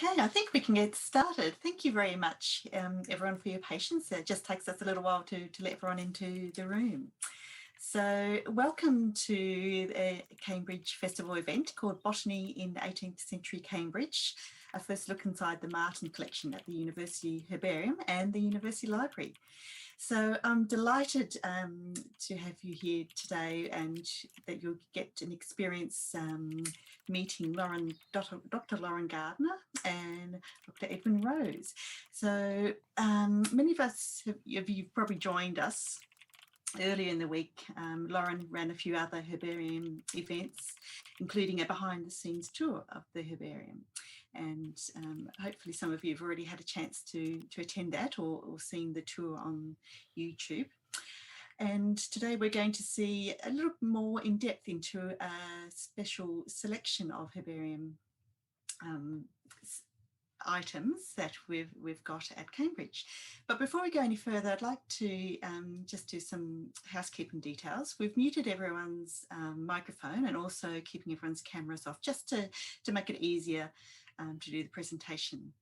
Okay, I think we can get started. Thank you very much, everyone, for your patience. It just takes us a little while to let everyone into the room. So welcome to a Cambridge Festival event called Botany in 18th Century Cambridge, a first look inside the Martyn collection at the University Herbarium and the University Library. So I'm delighted to have you here today and that you'll get an experience meeting Dr. Lauren Gardner and Dr. Edwin Rose. So many of us, you've probably joined us earlier in the week. Lauren ran a few other herbarium events, including a behind-the-scenes tour of the herbarium. And hopefully some of you have already had a chance to attend that or seen the tour on YouTube. And today we're going to see a little more in depth into a special selection of herbarium items that we've got at Cambridge. But before we go any further, I'd like to just do some housekeeping details. We've muted everyone's microphone and also keeping everyone's cameras off just to make it easier to do the presentation.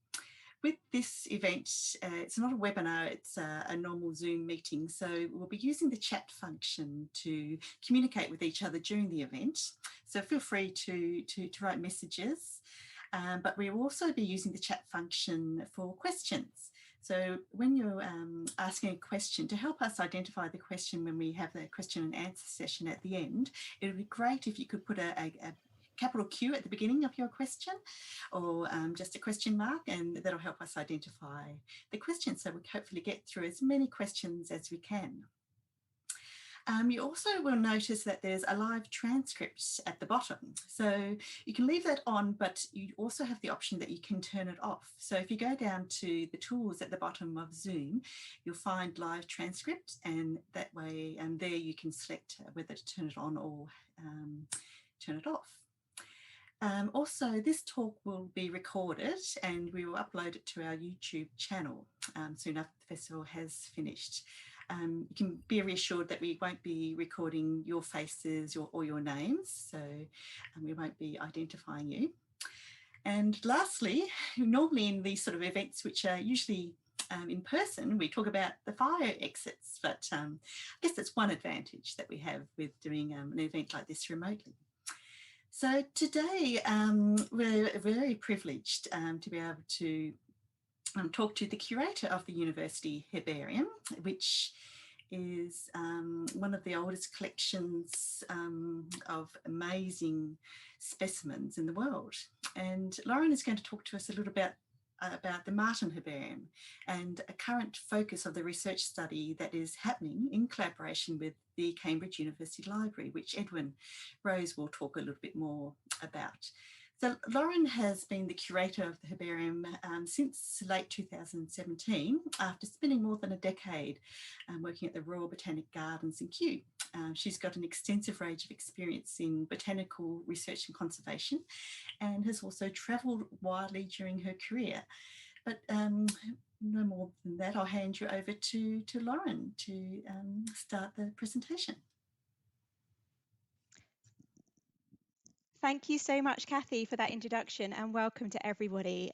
With this event, it's not a webinar, it's a normal Zoom meeting. So we'll be using the chat function to communicate with each other during the event. So feel free to write messages. But we'll also be using the chat function for questions. So when you're asking a question, to help us identify the question when we have the question and answer session at the end, it would be great if you could put a capital Q at the beginning of your question or just a question mark, and that'll help us identify the question. So we'll hopefully get through as many questions as we can. You also will notice that there's a live transcript at the bottom. So you can leave that on, but you also have the option that you can turn it off. So if you go down to the tools at the bottom of Zoom, you'll find live transcript, and that way there you can select whether to turn it on or turn it off. Also, this talk will be recorded and we will upload it to our YouTube channel soon after the festival has finished. You can be reassured that we won't be recording your faces or your names, so we won't be identifying you. And lastly, normally in these sort of events, which are usually in person, we talk about the fire exits, but I guess that's one advantage that we have with doing an event like this remotely. So today we're very privileged to be able to talk to the curator of the University Herbarium, which is one of the oldest collections of amazing specimens in the world. And Lauren is going to talk to us a little bit about the Martyn Herbarium and a current focus of the research study that is happening in collaboration with the Cambridge University Library, which Edwin Rose will talk a little bit more about. So Lauren has been the curator of the herbarium since late 2017, after spending more than a decade working at the Royal Botanic Gardens in Kew. She's got an extensive range of experience in botanical research and conservation, and has also travelled widely during her career. But no more than that, I'll hand you over to Lauren to start the presentation. Thank you so much, Kathy, for that introduction, and welcome to everybody.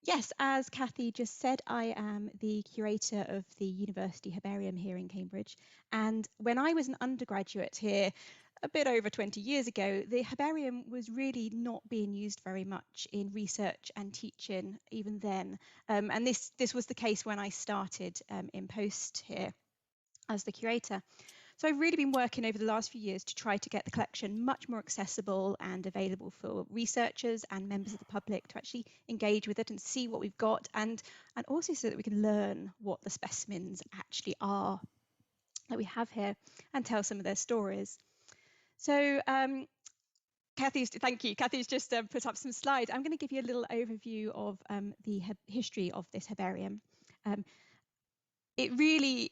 Yes, as Kathy just said, I am the curator of the University Herbarium here in Cambridge. And when I was an undergraduate here, a bit over 20 years ago, the herbarium was really not being used very much in research and teaching even then. And this was the case when I started in post here as the curator. So I've really been working over the last few years to try to get the collection much more accessible and available for researchers and members of the public to actually engage with it and see what we've got, and also so that we can learn what the specimens actually are that we have here and tell some of their stories. So thank you. Kathy's just put up some slides. I'm going to give you a little overview of the history of this herbarium. It really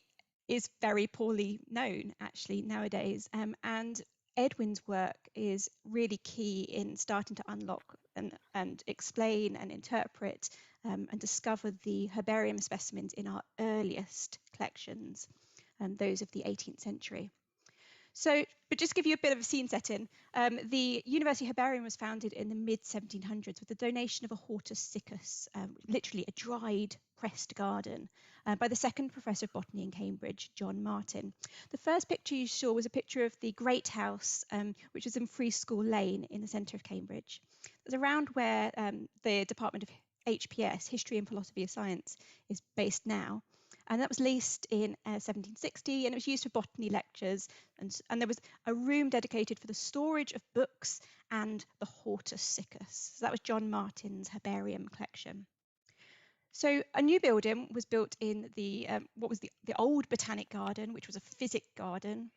is very poorly known actually nowadays, and Edwin's work is really key in starting to unlock and explain and interpret and discover the herbarium specimens in our earliest collections, those of the 18th century. So, but just to give you a bit of a scene setting, the University Herbarium was founded in the mid-1700s with the donation of a hortus siccus, literally a dried pressed garden, by the second professor of botany in Cambridge, John Martyn. The first picture you saw was a picture of the Great House, which is in Free School Lane in the centre of Cambridge. It's around where the Department of HPS, History and Philosophy of Science, is based now. And that was leased in 1760, and it was used for botany lectures. And there was a room dedicated for the storage of books and the hortus siccus. So that was John Martyn's herbarium collection. So a new building was built in the what was the old Botanic garden, which was a physic garden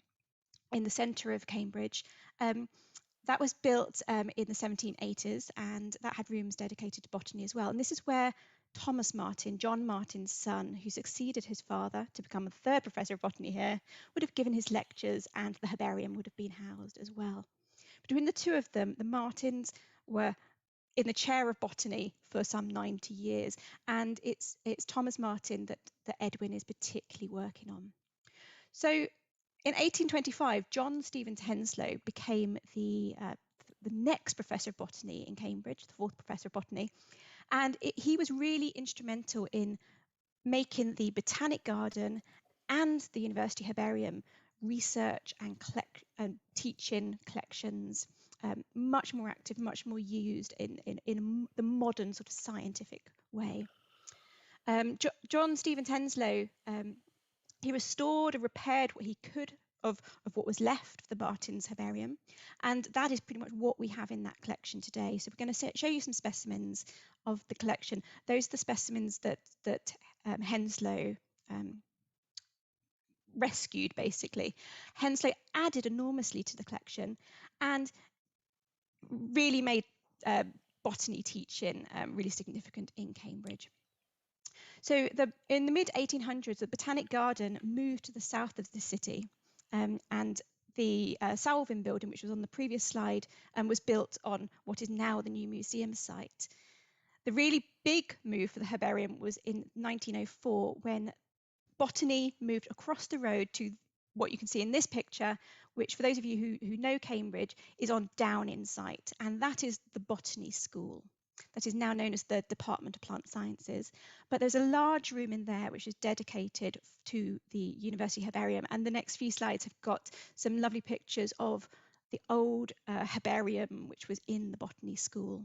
in the centre of Cambridge. That was built in the 1780s, and that had rooms dedicated to botany as well. And this is where Thomas Martyn, John Martyn's son, who succeeded his father to become the third professor of botany here, would have given his lectures, and the herbarium would have been housed as well. Between the two of them, the Martyns were in the chair of botany for some 90 years, and it's Thomas Martyn that Edwin is particularly working on. So in 1825, John Stevens Henslow became the next professor of botany in Cambridge, the fourth professor of botany, and he was really instrumental in making the Botanic Garden and the University Herbarium research and teaching collections much more active, much more used in the modern sort of scientific way. John Stevens Henslow, he restored and repaired what he could of what was left of the Martyn's herbarium, and that is pretty much what we have in that collection today. So we're going to show you some specimens of the collection. Those are the specimens that Henslow rescued, basically. Henslow added enormously to the collection and really made botany teaching really significant in Cambridge. So in the mid-1800s, the Botanic Garden moved to the south of the city, and the Salvin building, which was on the previous slide, was built on what is now the new museum site. The really big move for the herbarium was in 1904, when botany moved across the road to what you can see in this picture, which for those of you who know Cambridge is on Downing site, and that is the Botany School. That is now known as the Department of Plant Sciences. But there's a large room in there which is dedicated to the University Herbarium, and the next few slides have got some lovely pictures of the old herbarium which was in the Botany School.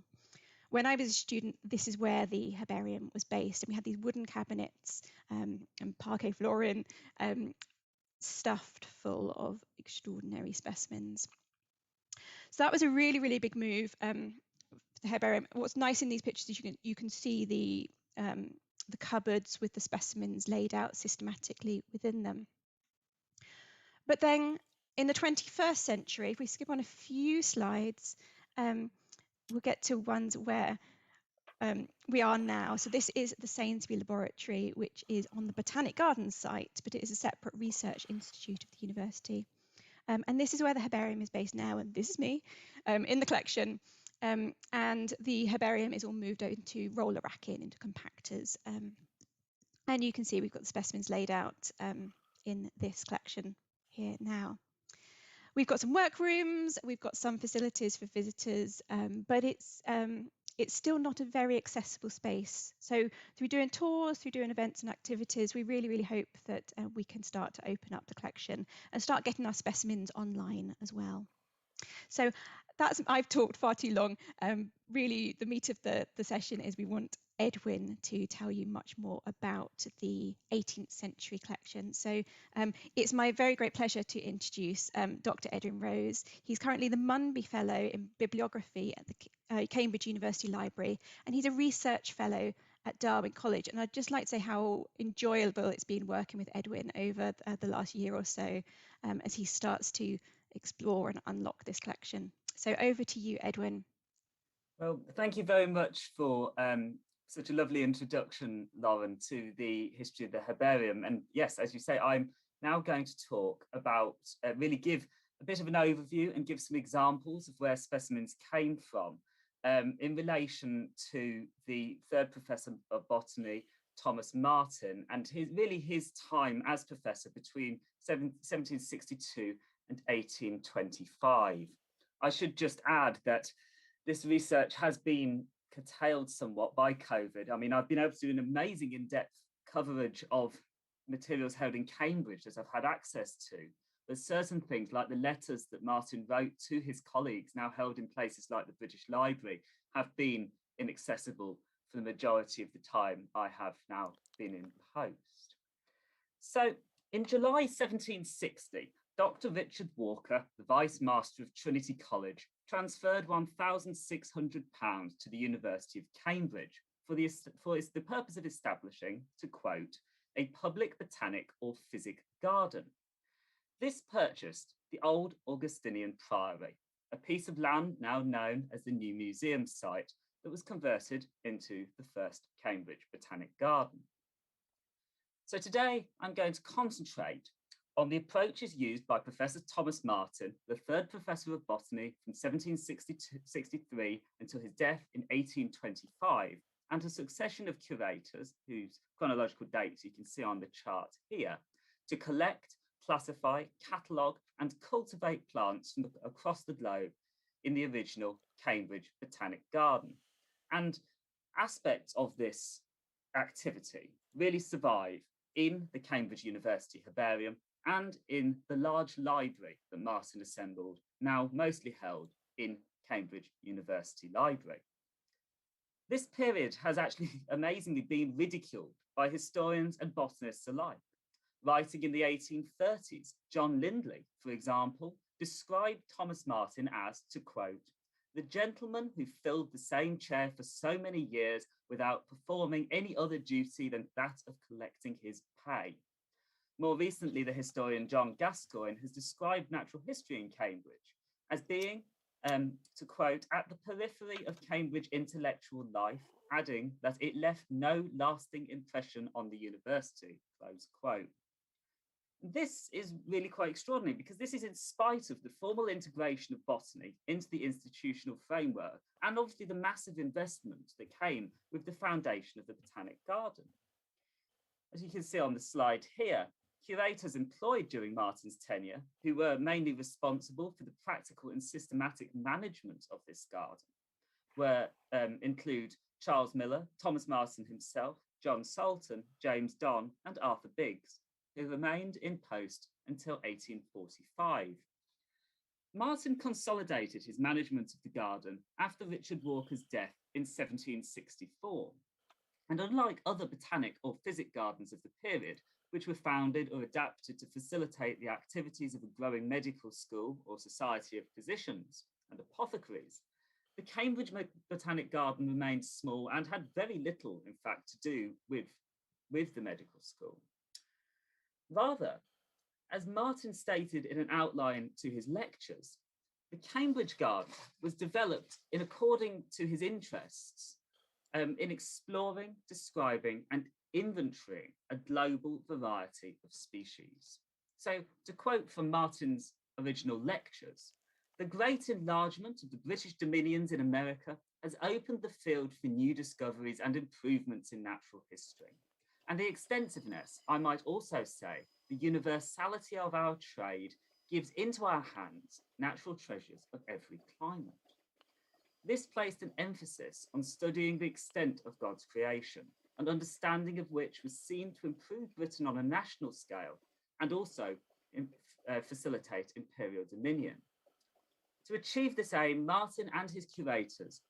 When I was a student, this is where the herbarium was based, and we had these wooden cabinets and parquet flooring stuffed full of extraordinary specimens. So that was a really, really big move for the herbarium. What's nice in these pictures is you can see the cupboards with the specimens laid out systematically within them. But then in the 21st century, if we skip on a few slides, we'll get to ones where we are now. So this is the Sainsbury Laboratory, which is on the Botanic Gardens site, but it is a separate research institute of the university. And this is where the herbarium is based now, and this is me in the collection. And the herbarium is all moved into roller racking, into compactors. And you can see we've got the specimens laid out in this collection here now. We've got some workrooms, we've got some facilities for visitors, but it's still not a very accessible space. So through doing tours, through doing events and activities, we really, really hope that we can start to open up the collection and start getting our specimens online as well. So I've talked far too long. Really, the meat of the session is we want Edwin to tell you much more about the 18th century collection. So it's my very great pleasure to introduce Dr. Edwin Rose. He's currently the Munby Fellow in Bibliography at the Cambridge University Library, and he's a research fellow at Darwin College. And I'd just like to say how enjoyable it's been working with Edwin over the last year or so as he starts to explore and unlock this collection. So over to you, Edwin. Well, thank you very much for such a lovely introduction, Lauren, to the history of the herbarium. And yes, as you say, I'm now going to talk about, really give a bit of an overview and give some examples of where specimens came from in relation to the third professor of botany, Thomas Martyn, and his time as professor between 1762 and 1825. I should just add that this research has been curtailed somewhat by COVID. I mean, I've been able to do an amazing in-depth coverage of materials held in Cambridge that I've had access to. But certain things like the letters that Martyn wrote to his colleagues, now held in places like the British Library, have been inaccessible for the majority of the time I have now been in post. So in July 1760, Dr. Richard Walker, the Vice Master of Trinity College, transferred £1,600 to the University of Cambridge for the purpose of establishing, to quote, a public botanic or physic garden. This purchased the old Augustinian Priory, a piece of land now known as the new museum site that was converted into the first Cambridge Botanic Garden. So today I'm going to concentrate on the approaches used by Professor Thomas Martyn, the third professor of botany from 1763 until his death in 1825, and a succession of curators whose chronological dates you can see on the chart here, to collect, classify, catalogue, and cultivate plants from across the globe in the original Cambridge Botanic Garden. And aspects of this activity really survive in the Cambridge University Herbarium and in the large library that Martyn assembled, now mostly held in Cambridge University Library. This period has actually amazingly been ridiculed by historians and botanists alike. Writing in the 1830s, John Lindley, for example, described Thomas Martyn as, to quote, the gentleman who filled the same chair for so many years without performing any other duty than that of collecting his pay. More recently, the historian John Gascoigne has described natural history in Cambridge as being, to quote, at the periphery of Cambridge intellectual life, adding that it left no lasting impression on the university, close quote. This is really quite extraordinary because this is in spite of the formal integration of botany into the institutional framework and obviously the massive investment that came with the foundation of the Botanic Garden. As you can see on the slide here, curators employed during Martyn's tenure, who were mainly responsible for the practical and systematic management of this garden, include Charles Miller, Thomas Martyn himself, John Salton, James Donne, and Arthur Biggs, who remained in post until 1845. Martyn consolidated his management of the garden after Richard Walker's death in 1764. And unlike other botanic or physic gardens of the period, which were founded or adapted to facilitate the activities of a growing medical school or society of physicians and apothecaries, the Cambridge Botanic Garden remained small and had very little, in fact, to do with the medical school. Rather, as Martyn stated in an outline to his lectures, the Cambridge Garden was developed in according to his interests in exploring, describing, and inventorying a global variety of species. So, to quote from Martyn's original lectures, the great enlargement of the British dominions in America has opened the field for new discoveries and improvements in natural history. And the extensiveness, I might also say, the universality of our trade gives into our hands natural treasures of every climate. This placed an emphasis on studying the extent of God's creation, an understanding of which was seen to improve Britain on a national scale and also facilitate imperial dominion. To achieve this aim, Martyn and his curators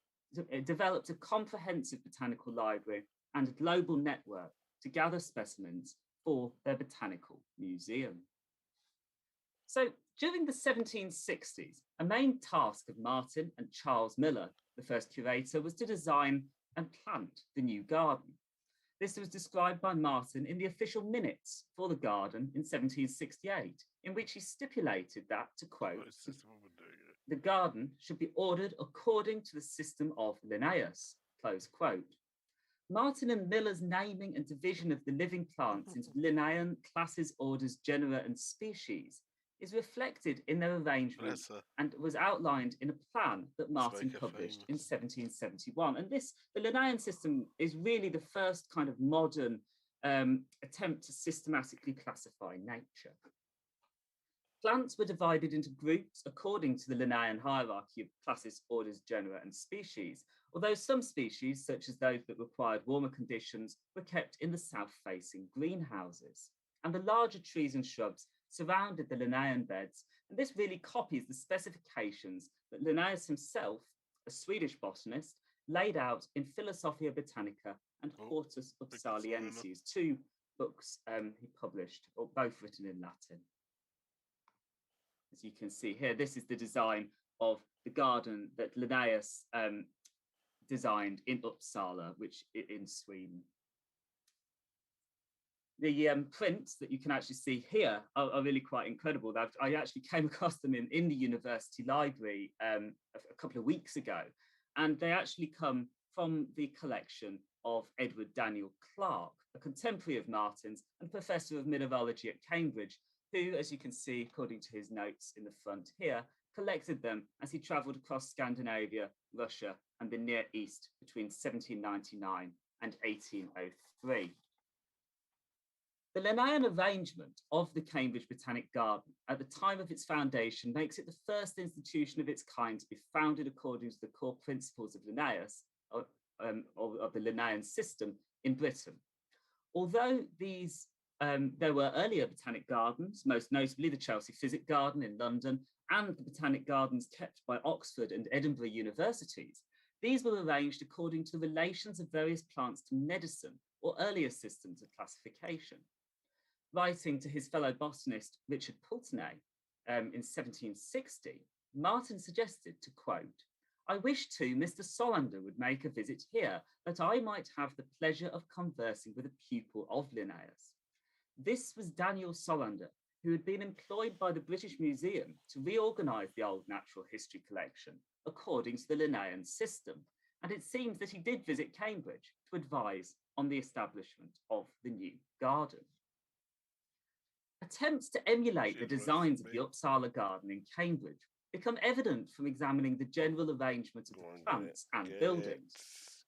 developed a comprehensive botanical library and a global network to gather specimens for their botanical museum. So during the 1760s, a main task of Martyn and Charles Miller, the first curator, was to design and plant the new garden. This was described by Martyn in the official minutes for the garden in 1768, in which he stipulated that, to quote, the garden should be ordered according to the system of Linnaeus, close quote. Martyn and Miller's naming and division of the living plants into Lanayan classes, orders, genera, and species is reflected in their arrangement and was outlined in a plan that Martyn published in 1771. And the Lanayan system is really the first kind of modern attempt to systematically classify nature. Plants were divided into groups according to the Linnaean hierarchy of classes, orders, genera, and species, although some species, such as those that required warmer conditions, were kept in the south-facing greenhouses. And the larger trees and shrubs surrounded the Linnaean beds, and this really copies the specifications that Linnaeus himself, a Swedish botanist, laid out in Philosophia Botanica and Hortus Upsalienses, two books he published, or both written in Latin. As you can see here, this is the design of the garden that Linnaeus designed in Uppsala, which in Sweden. The prints that you can actually see here are really quite incredible. I actually came across them in the university library a couple of weeks ago, and they actually come from the collection of Edward Daniel Clarke, a contemporary of Martyn's and professor of mineralogy at Cambridge, who, as you can see, according to his notes in the front here, collected them as he travelled across Scandinavia, Russia, and the Near East between 1799 and 1803. The Linnaean arrangement of the Cambridge Botanic Garden at the time of its foundation makes it the first institution of its kind to be founded according to the core principles of Linnaeus, of the Linnaean system in Britain. Although there were earlier botanic gardens, most notably the Chelsea Physic Garden in London and the botanic gardens kept by Oxford and Edinburgh universities, these were arranged according to the relations of various plants to medicine or earlier systems of classification. Writing to his fellow botanist Richard Botany in 1760, Martyn suggested, to quote, "I wish too Mr. Sollander would make a visit here, that I might have the pleasure of conversing with a pupil of Linnaeus." This was Daniel Sollander, who had been employed by the British Museum to reorganise the old natural history collection according to the Linnaean system, and it seems that he did visit Cambridge to advise on the establishment of the new garden. Attempts to emulate the designs of the Uppsala garden in Cambridge become evident from examining the general arrangement of the plants and buildings.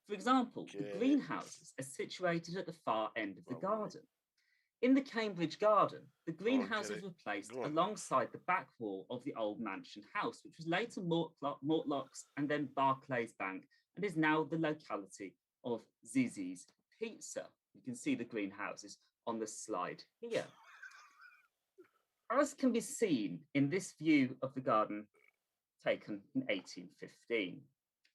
For example, the greenhouses are situated at the far end of the garden. In the Cambridge garden, the greenhouses were placed alongside the back wall of the old mansion house, which was later Mortlock's and then Barclay's Bank, and is now the locality of Zizi's Pizza. You can see the greenhouses on the slide here. As can be seen in this view of the garden taken in 1815.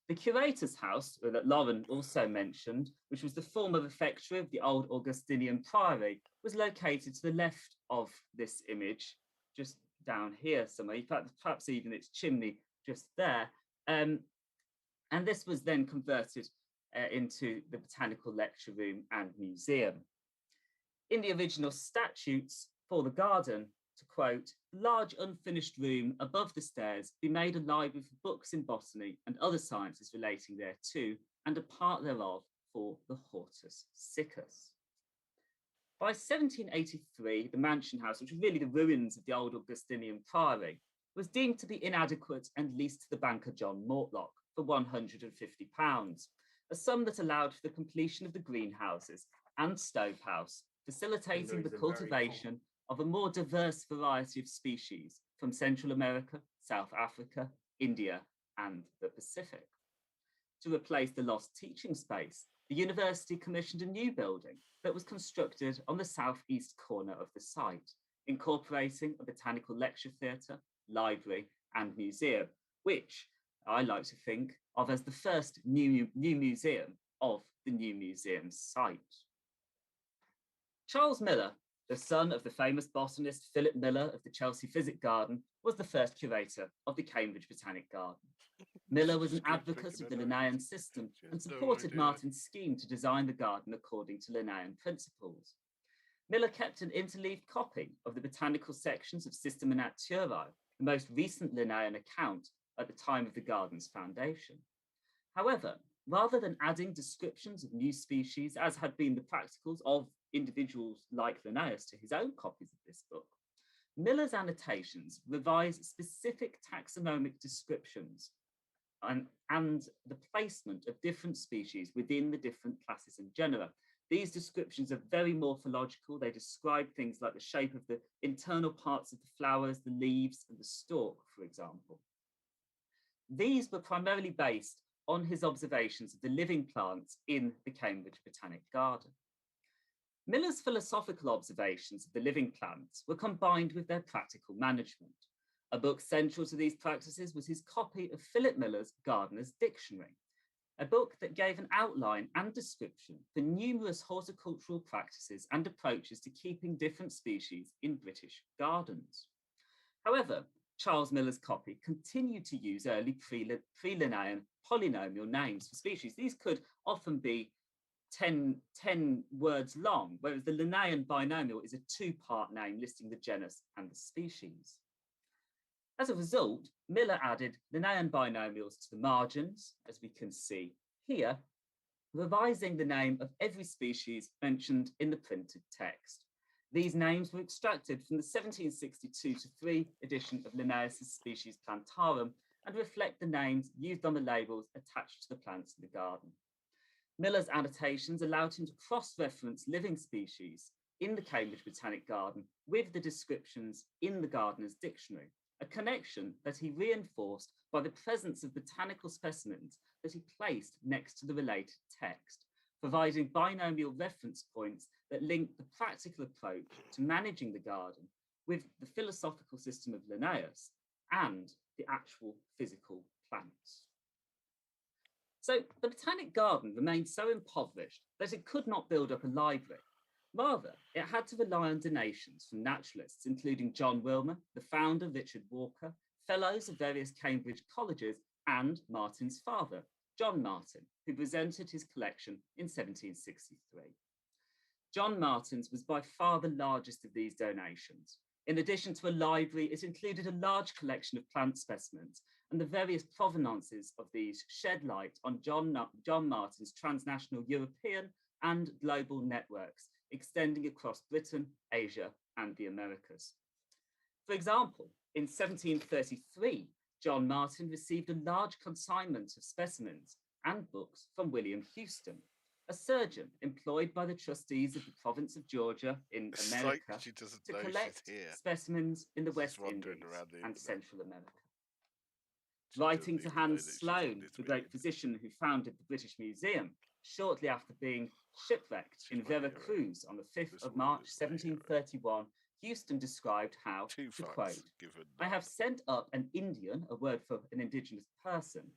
The curator's house, that Lauren also mentioned, which was the former refectory of the old Augustinian priory, was located to the left of this image, just down here somewhere, perhaps even its chimney just there. And this was then converted into the Botanical Lecture Room and Museum. In the original statutes for the garden, to quote, "Large unfinished room above the stairs be made a library for books in botany and other sciences relating thereto, and a part thereof for the hortus siccus." By 1783, the mansion house, which was really the ruins of the old Augustinian priory, was deemed to be inadequate and leased to the banker John Mortlock for £150, a sum that allowed for the completion of the greenhouses and stovehouse, facilitating the cultivation of a more diverse variety of species from Central America, South Africa, India, and the Pacific. To replace the lost teaching space, the university commissioned a new building that was constructed on the southeast corner of the site, incorporating a botanical lecture theatre, library, and museum, which I like to think of as the first new museum of the new museum site. Charles Miller, the son of the famous botanist Philip Miller of the Chelsea Physic Garden, was the first curator of the Cambridge Botanic Garden. Miller was an advocate of the Linnaean system and supported Martyn's scheme to design the garden according to Linnaean principles. Miller kept an interleaved copy of the botanical sections of Systema Naturae, the most recent Linnaean account at the time of the garden's foundation. However, rather than adding descriptions of new species, as had been the practicals of individuals like Linnaeus to his own copies of this book, Miller's annotations revise specific taxonomic descriptions and the placement of different species within the different classes and genera. These descriptions are very morphological. They describe things like the shape of the internal parts of the flowers, the leaves, and the stalk, for example. These were primarily based on his observations of the living plants in the Cambridge Botanic Garden. Miller's philosophical observations of the living plants were combined with their practical management. A book central to these practices was his copy of Philip Miller's Gardener's Dictionary, a book that gave an outline and description for numerous horticultural practices and approaches to keeping different species in British gardens. However, Charles Miller's copy continued to use early pre-Lanayan polynomial names for species. These could often be 10 words long, whereas the Lanayan binomial is a two-part name listing the genus and the species. As a result, Miller added Lanayan binomials to the margins, as we can see here, revising the name of every species mentioned in the printed text. These names were extracted from the 1762-3 edition of Linnaeus' Species Plantarum and reflect the names used on the labels attached to the plants in the garden. Miller's annotations allowed him to cross-reference living species in the Cambridge Botanic Garden with the descriptions in the Gardener's Dictionary, a connection that he reinforced by the presence of botanical specimens that he placed next to the related text, providing binomial reference points that link the practical approach to managing the garden with the philosophical system of Linnaeus and the actual physical plants. So the Botanic Garden remained so impoverished that it could not build up a library. Rather, it had to rely on donations from naturalists, including John Wilmer, the founder, Richard Walker, fellows of various Cambridge colleges, and Martyn's father, John Martyn, who presented his collection in 1763. John Martyn's was by far the largest of these donations. In addition to a library, it included a large collection of plant specimens, and the various provenances of these shed light on John Martyn's transnational European and global networks, extending across Britain, Asia, and the Americas. For example, in 1733, John Martyn received a large consignment of specimens and books from William Houston, a surgeon employed by the trustees of the province of Georgia in America to collect specimens in the West Indies and Central America. Writing to Hans Sloane, the great physician who founded the British Museum, shortly after being shipwrecked in Vera Cruz on the 5th of March 1731, Houston described how, to quote, "I have sent up an Indian, a word for an indigenous person,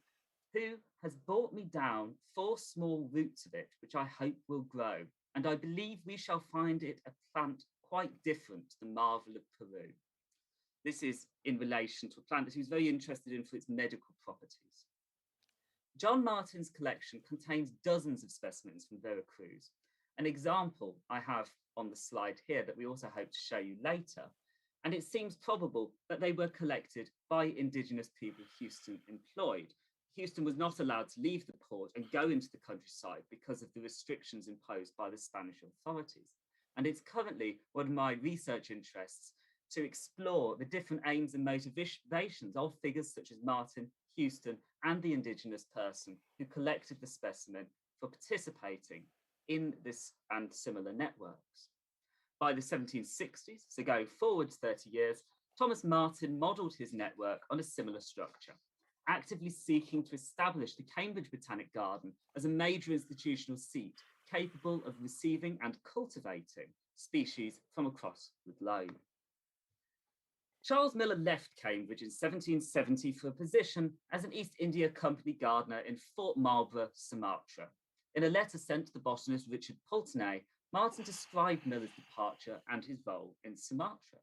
who has brought me down 4 small roots of it, which I hope will grow, and I believe we shall find it a plant quite different to the marvel of Peru." This is in relation to a plant that he was very interested in for its medical properties. John Martyn's collection contains dozens of specimens from Vera Cruz. An example I have on the slide here that we also hope to show you later, and it seems probable that they were collected by indigenous people Houston employed. Houston was not allowed to leave the port and go into the countryside because of the restrictions imposed by the Spanish authorities. And it's currently one of my research interests to explore the different aims and motivations of figures such as Martyn, Houston, and the indigenous person who collected the specimen for participating in this and similar networks. By the 1760s, so going forward 30 years, Thomas Martyn modelled his network on a similar structure, actively seeking to establish the Cambridge Botanic Garden as a major institutional seat capable of receiving and cultivating species from across the globe. Charles Miller left Cambridge in 1770 for a position as an East India Company gardener in Fort Marlborough, Sumatra. In a letter sent to the botanist Richard Botany, Martyn described Miller's departure and his role in Sumatra.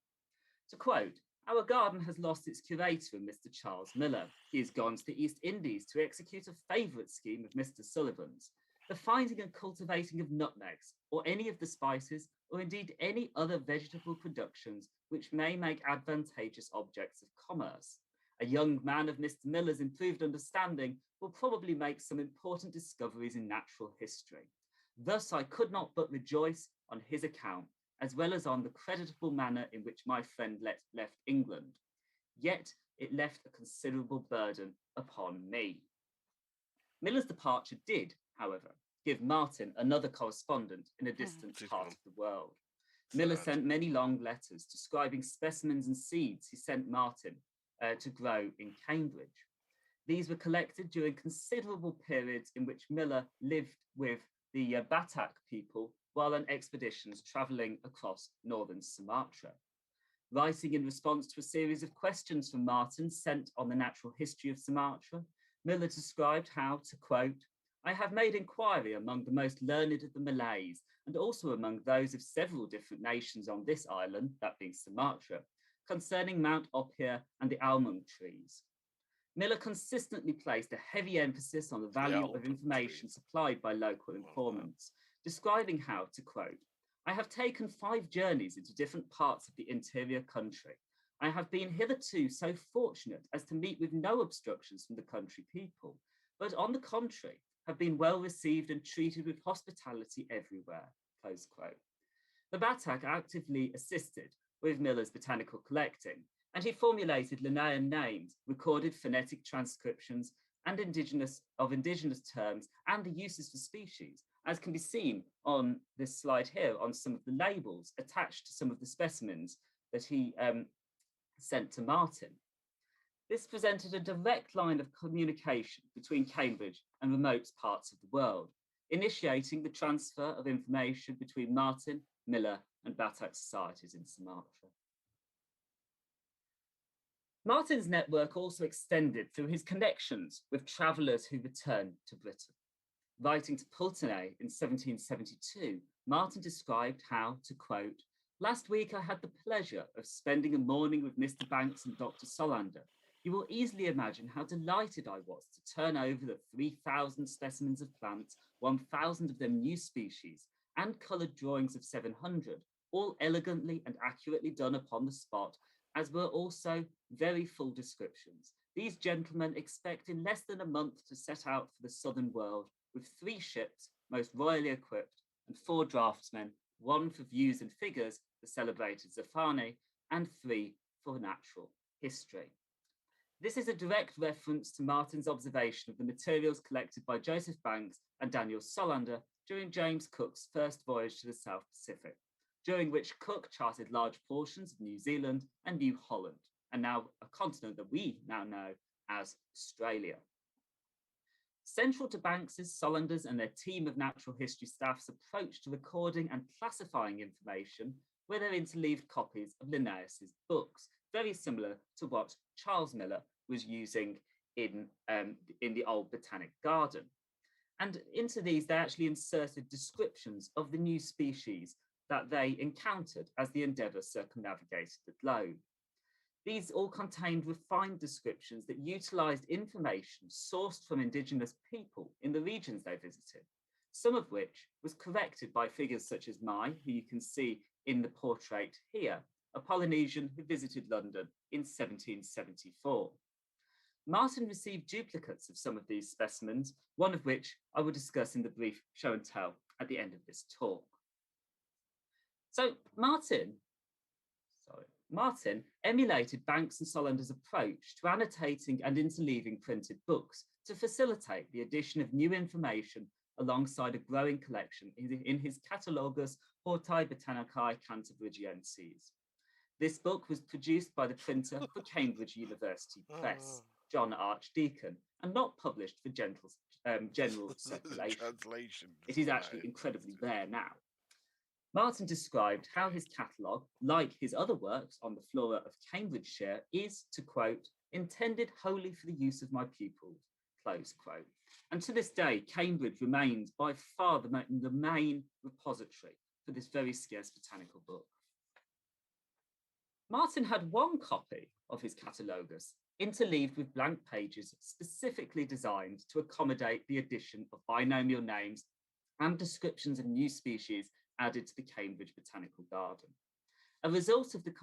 To quote, "Our garden has lost its curator, Mr. Charles Miller. He has gone to the East Indies to execute a favourite scheme of Mr. Sullivan's, the finding and cultivating of nutmegs, or any of the spices, or indeed any other vegetable productions which may make advantageous objects of commerce. A young man of Mr. Miller's improved understanding will probably make some important discoveries in natural history. Thus I could not but rejoice on his account, as well as on the creditable manner in which my friend left England. Yet it left a considerable burden upon me." Miller's departure did, however, give Martyn another correspondent in a distant part of the world. Miller sent many long letters describing specimens and seeds he sent Martyn to grow in Cambridge. These were collected during considerable periods in which Miller lived with the Batak people while on expeditions travelling across northern Sumatra. Writing in response to a series of questions from Martyn sent on the natural history of Sumatra, Miller described how, to quote, "I have made inquiry among the most learned of the Malays and also among those of several different nations on this island, that being Sumatra, concerning Mount Ophir and the almond trees." Miller consistently placed a heavy emphasis on the value of information supplied by local informants, describing how, to quote, "I have taken 5 journeys into different parts of the interior country. I have been hitherto so fortunate as to meet with no obstructions from the country people, but on the contrary, have been well received and treated with hospitality everywhere," close quote. The Batak actively assisted with Miller's botanical collecting, and he formulated Lanayan names, recorded phonetic transcriptions and indigenous terms and the uses for species, as can be seen on this slide here on some of the labels attached to some of the specimens that he sent to Martyn. This presented a direct line of communication between Cambridge and remote parts of the world, initiating the transfer of information between Martyn, Miller, and Batak societies in Sumatra. Martyn's network also extended through his connections with travellers who returned to Britain. Writing to Botany in 1772, Martyn described how, to quote, "Last week I had the pleasure of spending a morning with Mr. Banks and Dr. Sollander. You will easily imagine how delighted I was to turn over the 3,000 specimens of plants, 1,000 of them new species, and coloured drawings of 700, all elegantly and accurately done upon the spot, as were also very full descriptions. These gentlemen expect in less than a month to set out for the southern world with 3 ships, most royally equipped, and 4 draftsmen, 1 for views and figures, the celebrated Zafani, and 3 for natural history." This is a direct reference to Martyn's observation of the materials collected by Joseph Banks and Daniel Sollander during James Cook's first voyage to the South Pacific, during which Cook charted large portions of New Zealand and New Holland, and now a continent that we now know as Australia. Central to Banks's, Sollander's, and their team of natural history staff's approach to recording and classifying information were their interleaved copies of Linnaeus's books, very similar to what Charles Miller was using in the old Botanic garden. And into these, they actually inserted descriptions of the new species that they encountered as the Endeavour circumnavigated the globe. These all contained refined descriptions that utilised information sourced from indigenous people in the regions they visited, some of which was corrected by figures such as Mai, who you can see in the portrait here, a Polynesian who visited London in 1774. Martyn received duplicates of some of these specimens, one of which I will discuss in the brief show and tell at the end of this talk. So Martyn emulated Banks and Sollander's approach to annotating and interleaving printed books to facilitate the addition of new information alongside a growing collection in his Catalogus Hortae Botanicae Cantabrigienses. This book was produced by the printer for Cambridge University Press, John Archdeacon, and not published for general circulation. It is actually incredibly rare now. Martyn described how his catalogue, like his other works on the flora of Cambridgeshire, is, to quote, "intended wholly for the use of my pupils," close quote. And to this day, Cambridge remains by far the main repository for this very scarce botanical book. Martyn had 1 copy of his catalogus interleaved with blank pages specifically designed to accommodate the addition of binomial names and descriptions of new species added to the Cambridge Botanical Garden. A result of the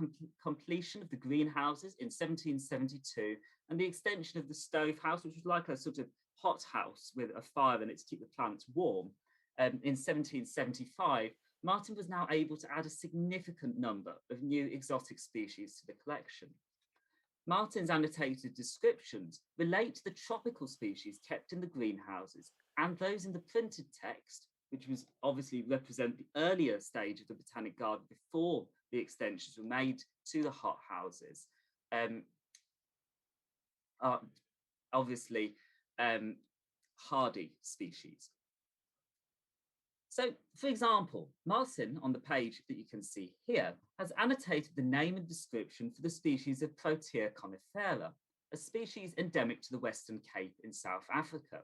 completion of the greenhouses in 1772 and the extension of the stove house, which was like a sort of hot house with a fire in it to keep the plants warm, in 1775, Martyn was now able to add a significant number of new exotic species to the collection. Martyn's annotated descriptions relate to the tropical species kept in the greenhouses and those in the printed text, which was obviously represent the earlier stage of the Botanic Garden before the extensions were made to the hothouses, are obviously hardy species. So, for example, Martyn, on the page that you can see here, has annotated the name and description for the species of Protea conifera, a species endemic to the Western Cape in South Africa,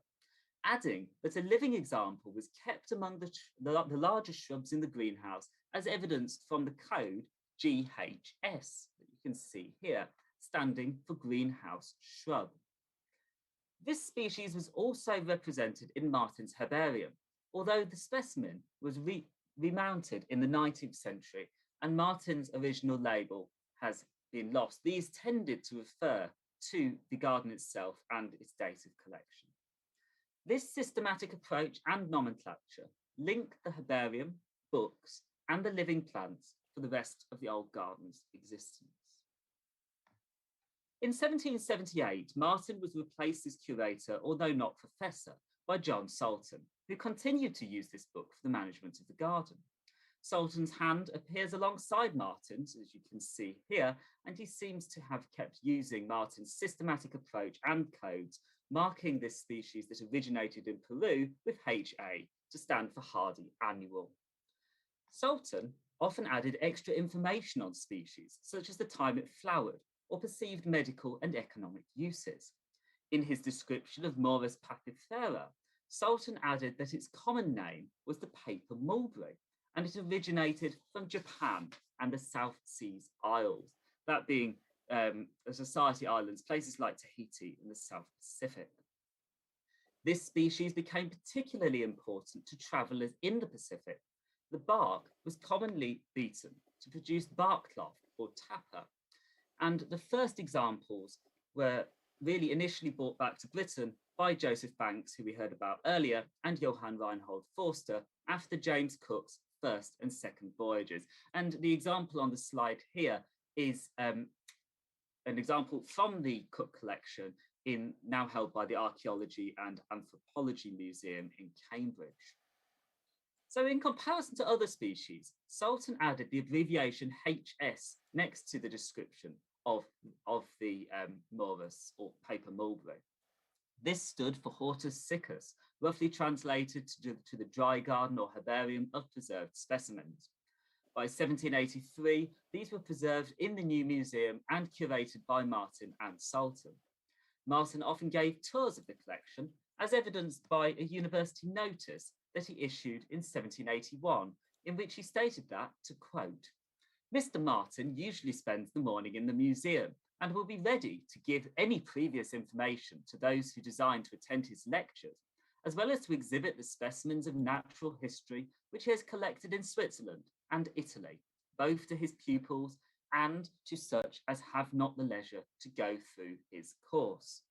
adding that a living example was kept among the larger shrubs in the greenhouse, as evidenced from the code GHS that you can see here, standing for greenhouse shrub. This species was also represented in Martyn's herbarium, although the specimen was remounted in the 19th century and Martyn's original label has been lost. These tended to refer to the garden itself and its date of collection. This systematic approach and nomenclature link the herbarium, books, and the living plants for the rest of the old garden's existence. In 1778, Martyn was replaced as curator, although not professor, by John Salton, who continued to use this book for the management of the garden. Salton's hand appears alongside Martyn's, as you can see here, and he seems to have kept using Martyn's systematic approach and codes, marking this species that originated in Peru with HA to stand for hardy annual. Salton often added extra information on species, such as the time it flowered, or perceived medical and economic uses. In his description of Morus papifera, Salton added that its common name was the paper mulberry, and it originated from Japan and the South Seas Isles, that being the Society Islands, places like Tahiti in the South Pacific. This species became particularly important to travellers in the Pacific. The bark was commonly beaten to produce bark cloth or tapa, and the first examples were really initially brought back to Britain by Joseph Banks, who we heard about earlier, and Johann Reinhold Forster after James Cook's first and second voyages. And the example on the slide here is an example from the Cook collection now held by the Archaeology and Anthropology Museum in Cambridge. So in comparison to other species, Salton added the abbreviation HS next to the description of the Morus or paper mulberry. This stood for Hortus siccus, roughly translated to the dry garden or herbarium of preserved specimens. By 1783, these were preserved in the new museum and curated by Martyn and Salton. Martyn often gave tours of the collection, as evidenced by a university notice that he issued in 1781, in which he stated that, to quote, "Mr. Martyn usually spends the morning in the museum and will be ready to give any previous information to those who design to attend his lectures, as well as to exhibit the specimens of natural history which he has collected in Switzerland and Italy, both to his pupils and to such as have not the leisure to go through his course."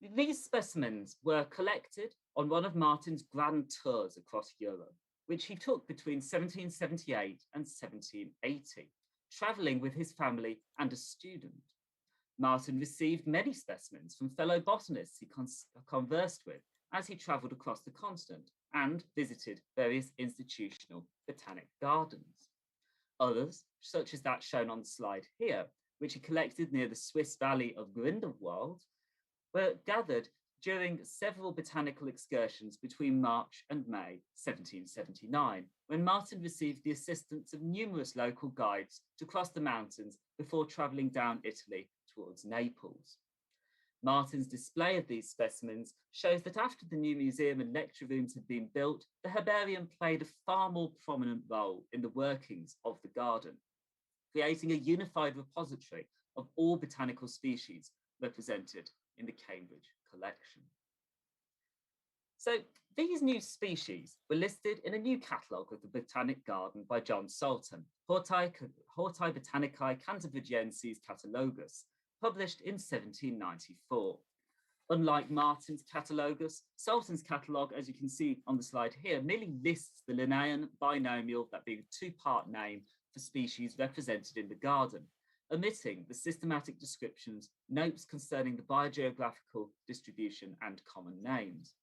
These specimens were collected on one of Martyn's grand tours across Europe, which he took between 1778 and 1780, travelling with his family and a student. Martyn received many specimens from fellow botanists he conversed with as he travelled across the continent and visited various institutional botanic gardens. Others, such as that shown on the slide here, which he collected near the Swiss valley of Grindelwald, were gathered during several botanical excursions between March and May 1779, when Martyn received the assistance of numerous local guides to cross the mountains before travelling down Italy towards Naples. Martyn's display of these specimens shows that after the new museum and lecture rooms had been built, the herbarium played a far more prominent role in the workings of the garden, creating a unified repository of all botanical species represented in the Cambridge collection. So these new species were listed in a new catalogue of the Botanic Garden by John Salton, Horti Botanicae Cantabrigienses Catalogus, published in 1794. Unlike Martyn's catalogus, Salton's catalogue, as you can see on the slide here, merely lists the Lanayan binomial, that being a two-part name for species represented in the garden, omitting the systematic descriptions, notes concerning the biogeographical distribution and common names.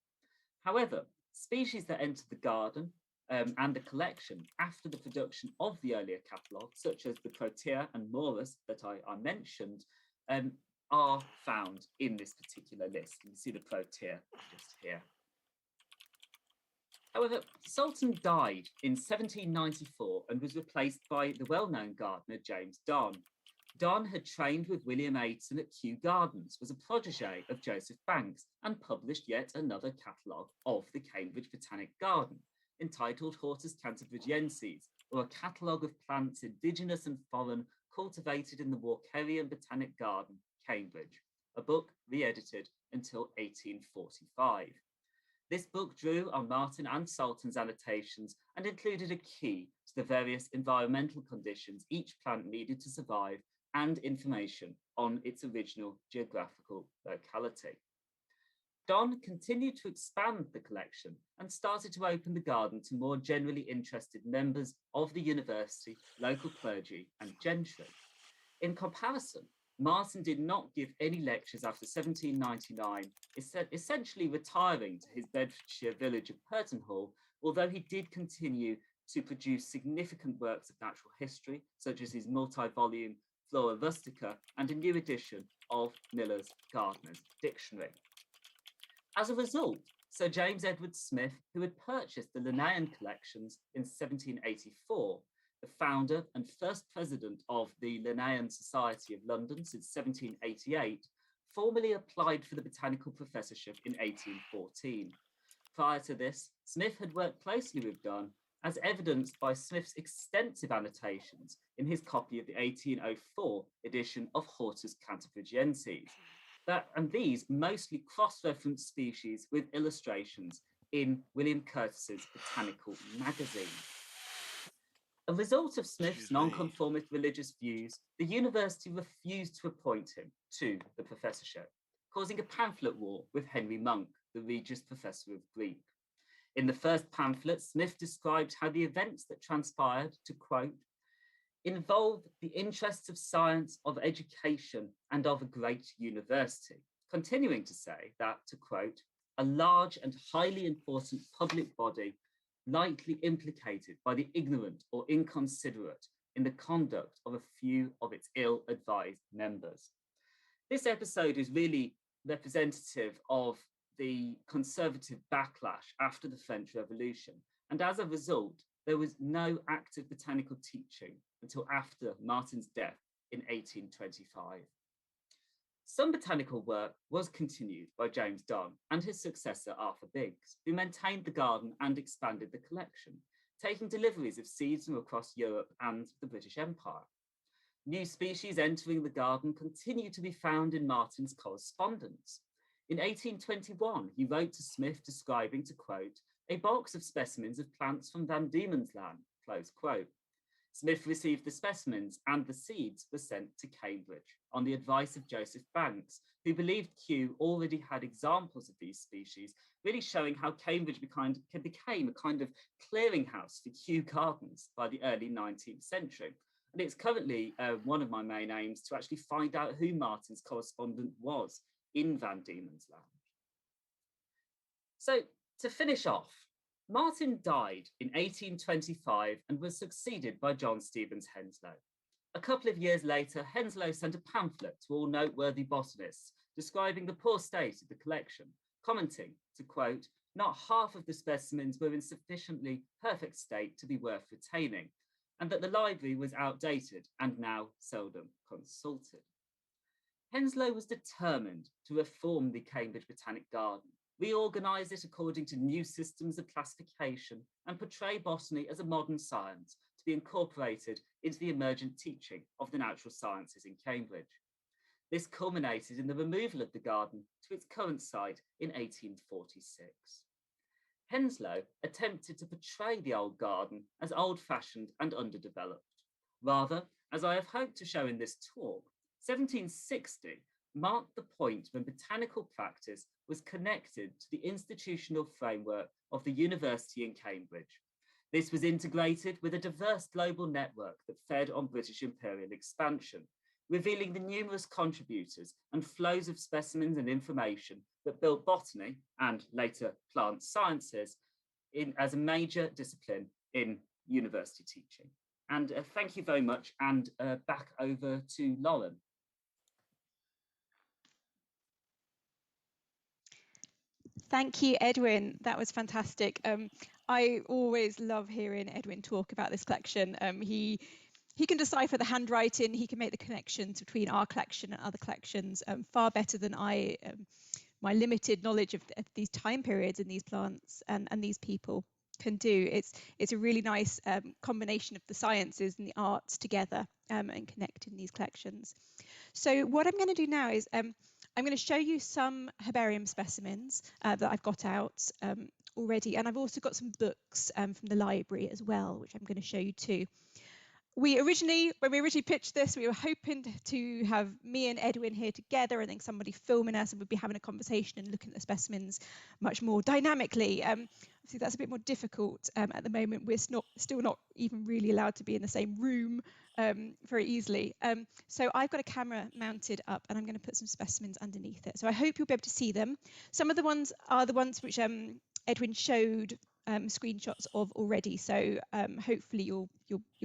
However, species that entered the garden and the collection after the production of the earlier catalogue, such as the Protea and Morus that I mentioned, are found in this particular list. You can see the Protea just here. However, Sultan died in 1794 and was replaced by the well-known gardener James Donne. Donne had trained with William Aitson at Kew Gardens, was a protege of Joseph Banks, and published yet another catalogue of the Cambridge Botanic Garden, entitled Hortus Cantabrigienses, or a catalogue of plants indigenous and foreign cultivated in the Walkerian Botanic Garden, Cambridge, a book re-edited until 1845. This book drew on Martyn and Sultan's annotations and included a key to the various environmental conditions each plant needed to survive and information on its original geographical locality. Donne continued to expand the collection and started to open the garden to more generally interested members of the university, local clergy, and gentry. In comparison, Martyn did not give any lectures after 1799, essentially retiring to his Bedfordshire village of Purton Hall, although he did continue to produce significant works of natural history, such as his multi-volume Flora Rustica and a new edition of Miller's Gardener's Dictionary. As a result, Sir James Edward Smith, who had purchased the Lanayan collections in 1784, the founder and first president of the Lanayan Society of London since 1788, formally applied for the botanical professorship in 1814. Prior to this, Smith had worked closely with Donne, as evidenced by Smith's extensive annotations in his copy of the 1804 edition of Hortus Cantabrigienses. And these mostly cross-reference species with illustrations in William Curtis's Botanical magazine. A result of Smith's nonconformist religious views, the university refused to appoint him to the professorship, causing a pamphlet war with Henry Monk, the Regius Professor of Greek. In the first pamphlet, Smith described how the events that transpired, to quote, involved the interests of science, of education, and of a great university, continuing to say that, to quote, a large and highly important public body likely implicated by the ignorant or inconsiderate in the conduct of a few of its ill-advised members. This episode is really representative of the conservative backlash after the French Revolution, and as a result, there was no active botanical teaching until after Martyn's death in 1825. Some botanical work was continued by James Donne and his successor Arthur Biggs, who maintained the garden and expanded the collection, taking deliveries of seeds from across Europe and the British Empire. New species entering the garden continue to be found in Martyn's correspondence. In 1821, he wrote to Smith describing, to quote, a box of specimens of plants from Van Diemen's Land, close quote. Smith received the specimens and the seeds were sent to Cambridge on the advice of Joseph Banks, who believed Kew already had examples of these species, really showing how Cambridge became a kind of clearinghouse for Kew gardens by the early 19th century. And it's currently one of my main aims to actually find out who Martyn's correspondent was in Van Diemen's Land. So to finish off, Martyn died in 1825 and was succeeded by John Stevens Henslow. A couple of years later, Henslow sent a pamphlet to all noteworthy botanists describing the poor state of the collection, commenting, to quote, not half of the specimens were in sufficiently perfect state to be worth retaining, and that the library was outdated and now seldom consulted. Henslow was determined to reform the Cambridge Botanic Garden, reorganise it according to new systems of classification, and portray botany as a modern science to be incorporated into the emergent teaching of the natural sciences in Cambridge. This culminated in the removal of the garden to its current site in 1846. Henslow attempted to portray the old garden as old-fashioned and underdeveloped. Rather, as I have hoped to show in this talk, 1760 marked the point when botanical practice was connected to the institutional framework of the university in Cambridge. This was integrated with a diverse global network that fed on British imperial expansion, revealing the numerous contributors and flows of specimens and information that built botany and later plant sciences as a major discipline in university teaching. And thank you very much, and back over to Lauren. Thank you, Edwin. That was fantastic. I always love hearing Edwin talk about this collection. He can decipher the handwriting. He can make the connections between our collection and other collections far better than I. My limited knowledge of these time periods and these plants and these people can do. It's a really nice combination of the sciences and the arts together and connecting these collections. So what I'm going to do now is I'm going to show you some herbarium specimens that I've got out already, and I've also got some books from the library as well, which I'm going to show you too. When we originally pitched this, we were hoping to have me and Edwin here together, and then somebody filming us, and we'd be having a conversation and looking at the specimens much more dynamically. Obviously, that's a bit more difficult at the moment. We're still not even really allowed to be in the same room very easily. So I've got a camera mounted up, and I'm going to put some specimens underneath it. So I hope you'll be able to see them. Some of the ones are the ones which Edwin showed screenshots of already, so hopefully you'll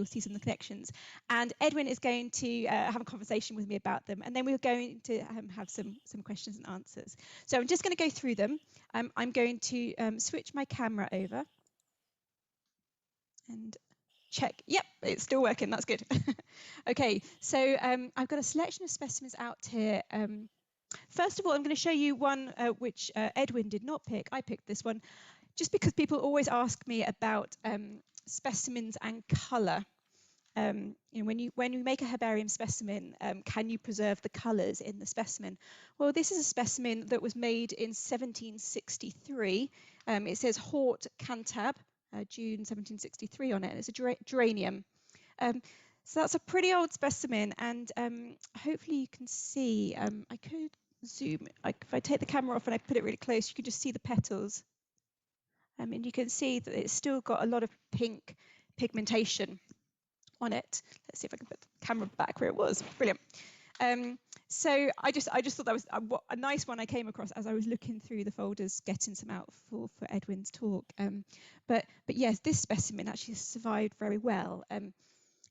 see some of the connections. And Edwin is going to have a conversation with me about them, and then we're going to have some questions and answers. So I'm just going to go through them. I'm going to switch my camera over and check. Yep, it's still working. That's good. Okay, so I've got a selection of specimens out here. First of all, I'm going to show you one which Edwin did not pick. I picked this one just because people always ask me about specimens and colour. You know, when you make a herbarium specimen, can you preserve the colours in the specimen? Well, this is a specimen that was made in 1763. It says Hort Cantab, June 1763 on it, and it's a geranium. So that's a pretty old specimen, and hopefully you can see, I could zoom, if I take the camera off and I put it really close, you can just see the petals. And you can see that it's still got a lot of pink pigmentation on it. Let's see if I can put the camera back where it was. Brilliant. So I just thought that was a nice one I came across as I was looking through the folders, getting some out for Edwin's talk. But yes, this specimen actually survived very well.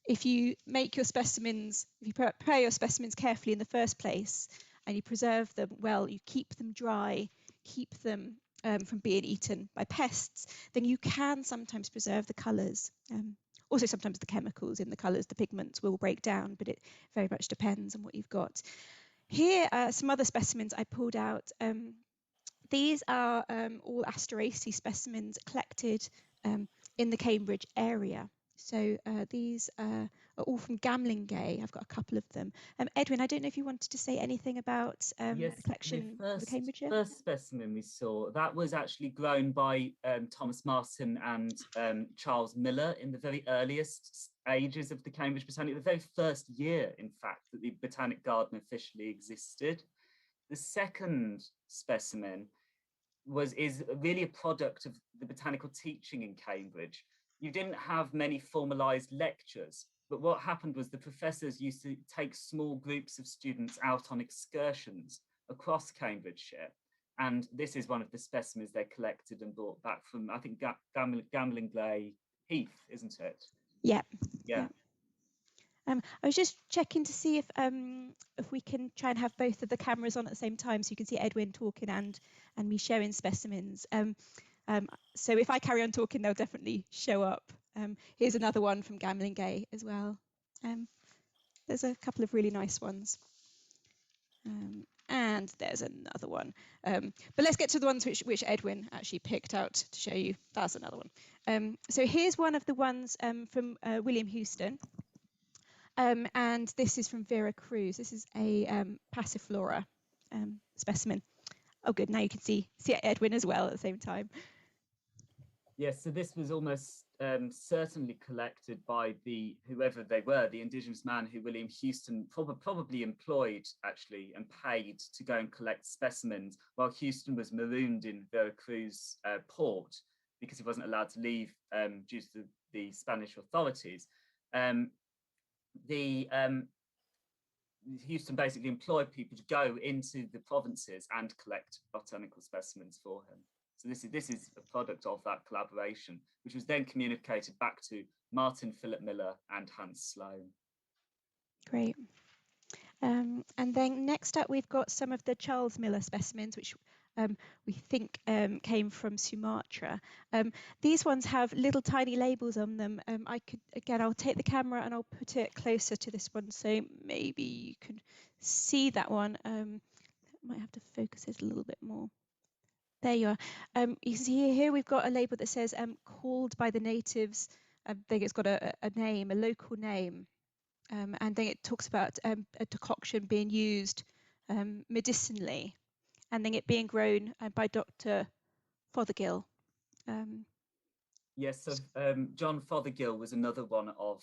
If you make your specimens, if you prepare your specimens carefully in the first place, and you preserve them well, you keep them dry, keep them from being eaten by pests, then you can sometimes preserve the colours. Also, sometimes the chemicals in the colours, the pigments will break down, but it very much depends on what you've got. Here are some other specimens I pulled out. These are all Asteracy specimens collected in the Cambridge area. So these are all from Gamlingay. I've got a couple of them. Edwin, I don't know if you wanted to say anything about Yes, the collection of the Cambridge area? The first specimen we saw, that was actually grown by Thomas Martyn and Charles Miller in the very earliest ages of the Cambridge Botanic, the very first year, in fact, that the Botanic Garden officially existed. The second specimen is really a product of the botanical teaching in Cambridge. You didn't have many formalized lectures, but what happened was the professors used to take small groups of students out on excursions across Cambridgeshire. And this is one of the specimens they collected and brought back from, I think, Gamlingay Heath, isn't it? Yeah. Yeah. I was just checking to see if we can try and have both of the cameras on at the same time, so you can see Edwin talking and me showing specimens. So if I carry on talking, they'll definitely show up. Here's another one from Gamlingay as well. There's a couple of really nice ones. And there's another one. But let's get to the ones which Edwin actually picked out to show you. That's another one. So here's one of the ones from William Houston. And this is from Vera Cruz. This is a Passiflora specimen. Oh, good. Now you can see Edwin as well at the same time. Yes, so this was almost certainly collected by whoever they were, the indigenous man who William Houston probably employed, actually, and paid to go and collect specimens while Houston was marooned in Vera Cruz port because he wasn't allowed to leave due to the Spanish authorities. Houston basically employed people to go into the provinces and collect botanical specimens for him. So this is a product of that collaboration, which was then communicated back to Martyn Philip Miller and Hans Sloane. Great. And then next up, we've got some of the Charles Miller specimens, which we think came from Sumatra. These ones have little tiny labels on them. I'll take the camera and I'll put it closer to this one, so maybe you can see that one. Might have to focus it a little bit more. There you are. You can see here we've got a label that says called by the natives. I think it's got a name, a local name. And then it talks about a decoction being used medicinally, and then it being grown by Dr. Fothergill. Yes, so John Fothergill was another one of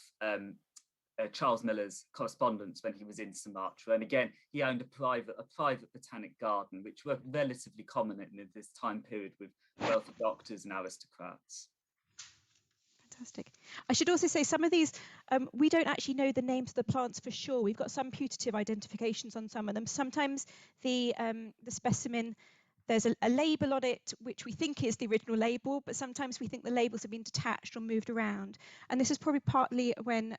Charles Miller's correspondents when he was in Sumatra, and again he owned a private botanic garden, which were relatively common in this time period with wealthy doctors and aristocrats. Fantastic. I should also say some of these, we don't actually know the names of the plants for sure. We've got some putative identifications on some of them. Sometimes the specimen, there's a label on it which we think is the original label, but sometimes we think the labels have been detached or moved around. And this is probably partly when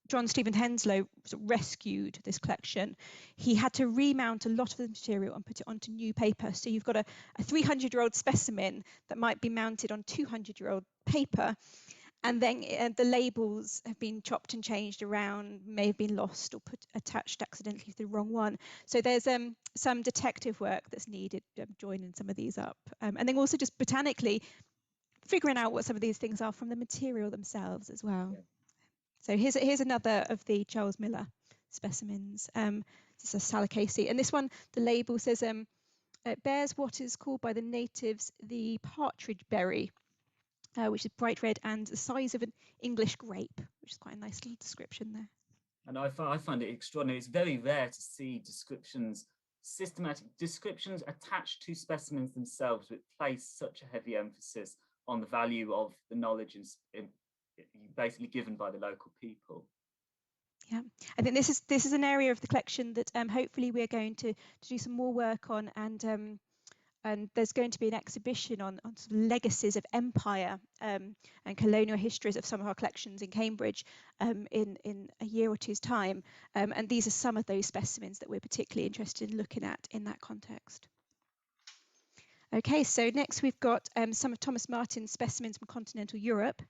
John Stephen Henslow rescued this collection. He had to remount a lot of the material and put it onto new paper. So you've got a 300-year-old specimen that might be mounted on 200-year-old paper, and then the labels have been chopped and changed around, may have been lost or attached accidentally to the wrong one. So there's some detective work that's needed joining some of these up, and then also just botanically figuring out what some of these things are from the material themselves as well. Yeah. So here's another of the Charles Miller specimens. This is a Salacacea, and this one, the label says it bears what is called by the natives the Partridge Berry, which is bright red and the size of an English grape, which is quite a nice little description there. And I find it extraordinary. It's very rare to see descriptions, systematic descriptions attached to specimens themselves, which place such a heavy emphasis on the value of the knowledge basically given by the local people. Yeah, I think this is an area of the collection that hopefully we're going to do some more work on, and there's going to be an exhibition on sort of legacies of empire and colonial histories of some of our collections in Cambridge in a year or two's time, and these are some of those specimens that we're particularly interested in looking at in that context. Okay, so next we've got some of Thomas Martyn's specimens from continental Europe.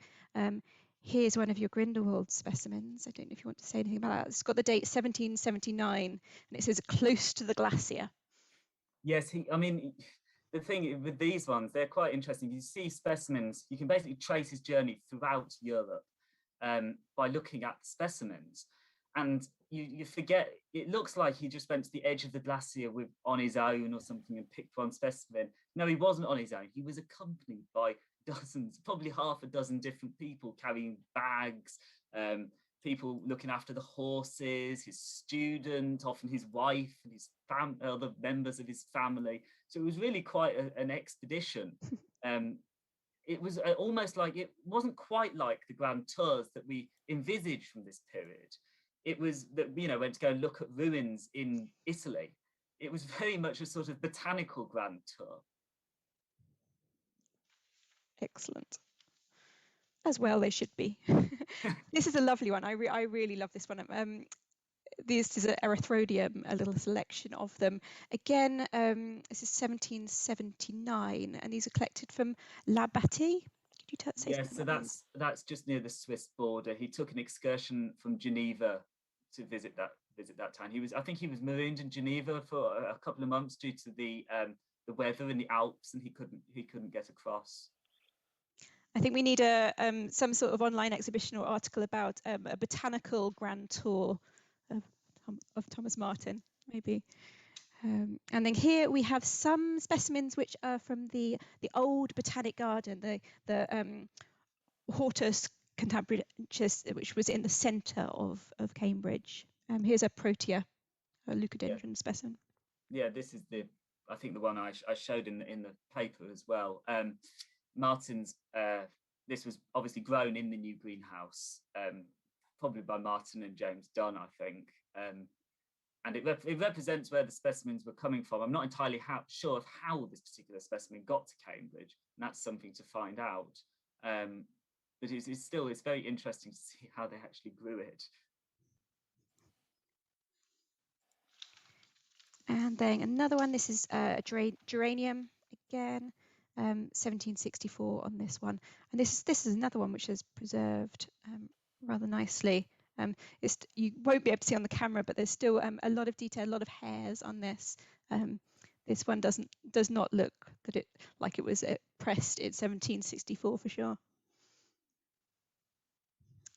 Here's one of your Grindelwald specimens. I don't know if you want to say anything about that. It's got the date 1779, and it says close to the glacier. Yes, the thing with these ones, they're quite interesting. You see specimens, you can basically trace his journey throughout Europe by looking at the specimens. And you forget, it looks like he just went to the edge of the glacier on his own or something and picked one specimen. No, he wasn't on his own. He was accompanied by dozens, probably half a dozen different people carrying bags, people looking after the horses, his student, often his wife and his other members of his family. So it was really quite an expedition. It was almost like, it wasn't quite like the grand tours that we envisage from this period. It was that, went to go and look at ruins in Italy. It was very much a sort of botanical grand tour. Excellent. As well they should be. This is a lovely one. I really love this one. This is an Erythrodium, a little selection of them. Again, this is 1779, and these are collected from La Bâtie. Could you say yes, so that's just near the Swiss border. He took an excursion from Geneva to visit that town. I think he was marooned in Geneva for a couple of months due to the weather in the Alps, and he couldn't get across. I think we need some sort of online exhibition or article about a botanical grand tour of Thomas Martyn, maybe. And then here we have some specimens which are from the old Botanic Garden, the Hortus Cantabricensis, which was in the centre of Cambridge. Here's a Protea, a Leucodendron specimen. Yeah, this is I think the one I showed in the paper as well. Martyn's, this was obviously grown in the new greenhouse, probably by Martyn and James Dunn, I think. and it represents where the specimens were coming from. I'm not entirely sure of how this particular specimen got to Cambridge, and that's something to find out. But it's very interesting to see how they actually grew it. And then another one, this is Geranium again, 1764 on this one. And this is another one which is preserved rather nicely. You won't be able to see on the camera, but there's still a lot of detail, a lot of hairs on this. This one does not look like it was pressed in 1764 for sure.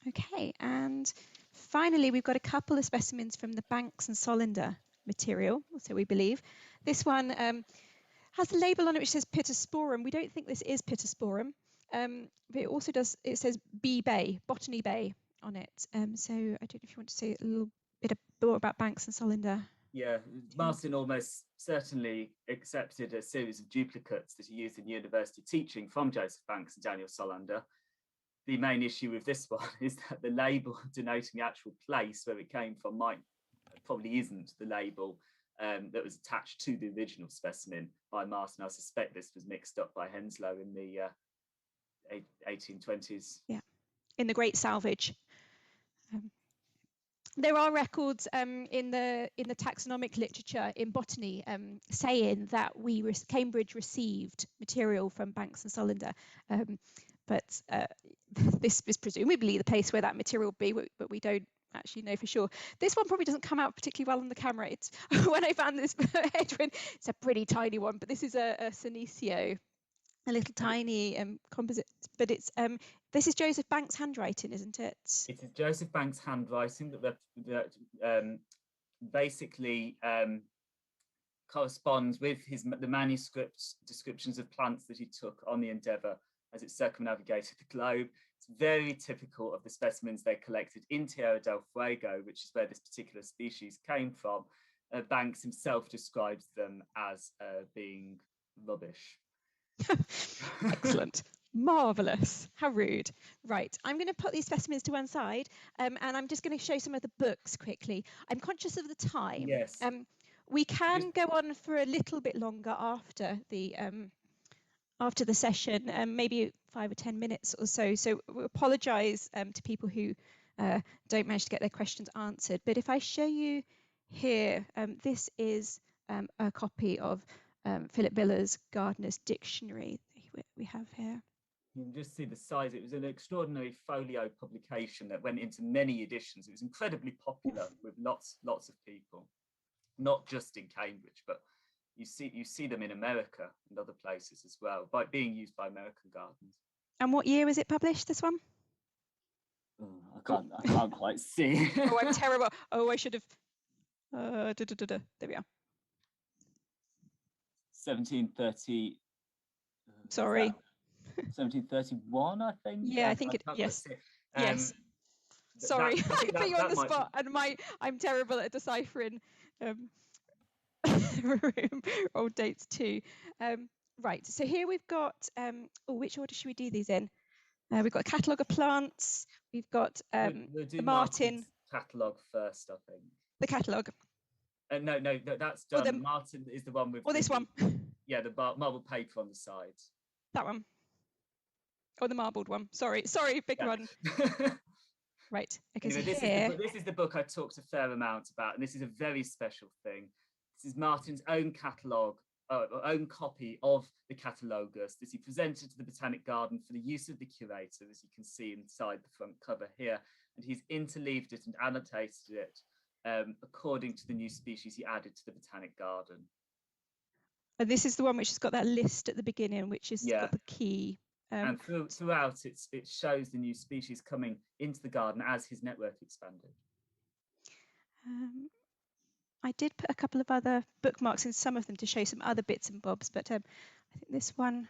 Okay, and finally we've got a couple of specimens from the Banks and Sollander material, so we believe. This one has a label on it which says Pittosporum. We don't think this is Pittosporum, but it also it says B Bay, Botany Bay on it. So I don't know if you want to say a little bit more about Banks and Sollander. Yeah, Martyn almost certainly accepted a series of duplicates that he used in university teaching from Joseph Banks and Daniel Sollander. The main issue with this one is that the label denoting the actual place where it came from probably isn't the label that was attached to the original specimen by Martyn. I suspect this was mixed up by Henslow in the 1820s. Yeah, in the Great Salvage. There are records in the taxonomic literature in botany saying that Cambridge received material from Banks and Sollander, but this is presumably the place where that material will be, but we don't actually know for sure. This one probably doesn't come out particularly well on the camera. It's when I found this, Edwin, it's a pretty tiny one, but this is a Senecio, a little tiny composite, but it's this is Joseph Banks' handwriting, isn't it? It is Joseph Banks' handwriting that basically corresponds with the manuscript descriptions of plants that he took on the Endeavour as it circumnavigated the globe. It's very typical of the specimens they collected in Tierra del Fuego, which is where this particular species came from. Banks himself describes them as being rubbish. Excellent. Marvellous. How rude. Right, I'm going to put these specimens to one side and I'm just going to show some of the books quickly. I'm conscious of the time. Yes. We can go on for a little bit longer after the session, maybe 5 or 10 minutes or so. So we apologise to people who don't manage to get their questions answered. But if I show you here, this is a copy of Philip Miller's Gardener's Dictionary we have here. You can just see the size. It was an extraordinary folio publication that went into many editions. It was incredibly popular with lots of people, not just in Cambridge, but you see them in America and other places as well, by being used by American gardens. And what year was it published, this one? Oh, I can't quite see. Oh, I'm terrible. Oh, I should have. There we are. 1730. Sorry. 1731, I think. Yeah, I think it. Yes. Yes. Sorry, I put you on the spot, and I'm terrible at deciphering old dates too. Right. So here we've got. Which order should we do these in? We've got a catalogue of plants. We've got we'll do the Martyn catalogue first, I think. The catalogue. No, that's done. Martyn is the one with. Or this one. Yeah, the marble paper on the sides. That one. Or the marbled one. Sorry, big one. Right. Okay. Anyway, so this is the book I talked a fair amount about, and this is a very special thing. This is Martyn's own catalogue, own copy of the Catalogus that he presented to the Botanic Garden for the use of the curator, as you can see inside the front cover here, and he's interleaved it and annotated it according to the new species he added to the Botanic Garden. And this is the one which has got that list at the beginning, which has got the key. And throughout, it shows the new species coming into the garden as his network expanded. I did put a couple of other bookmarks in some of them to show some other bits and bobs, but I think this one.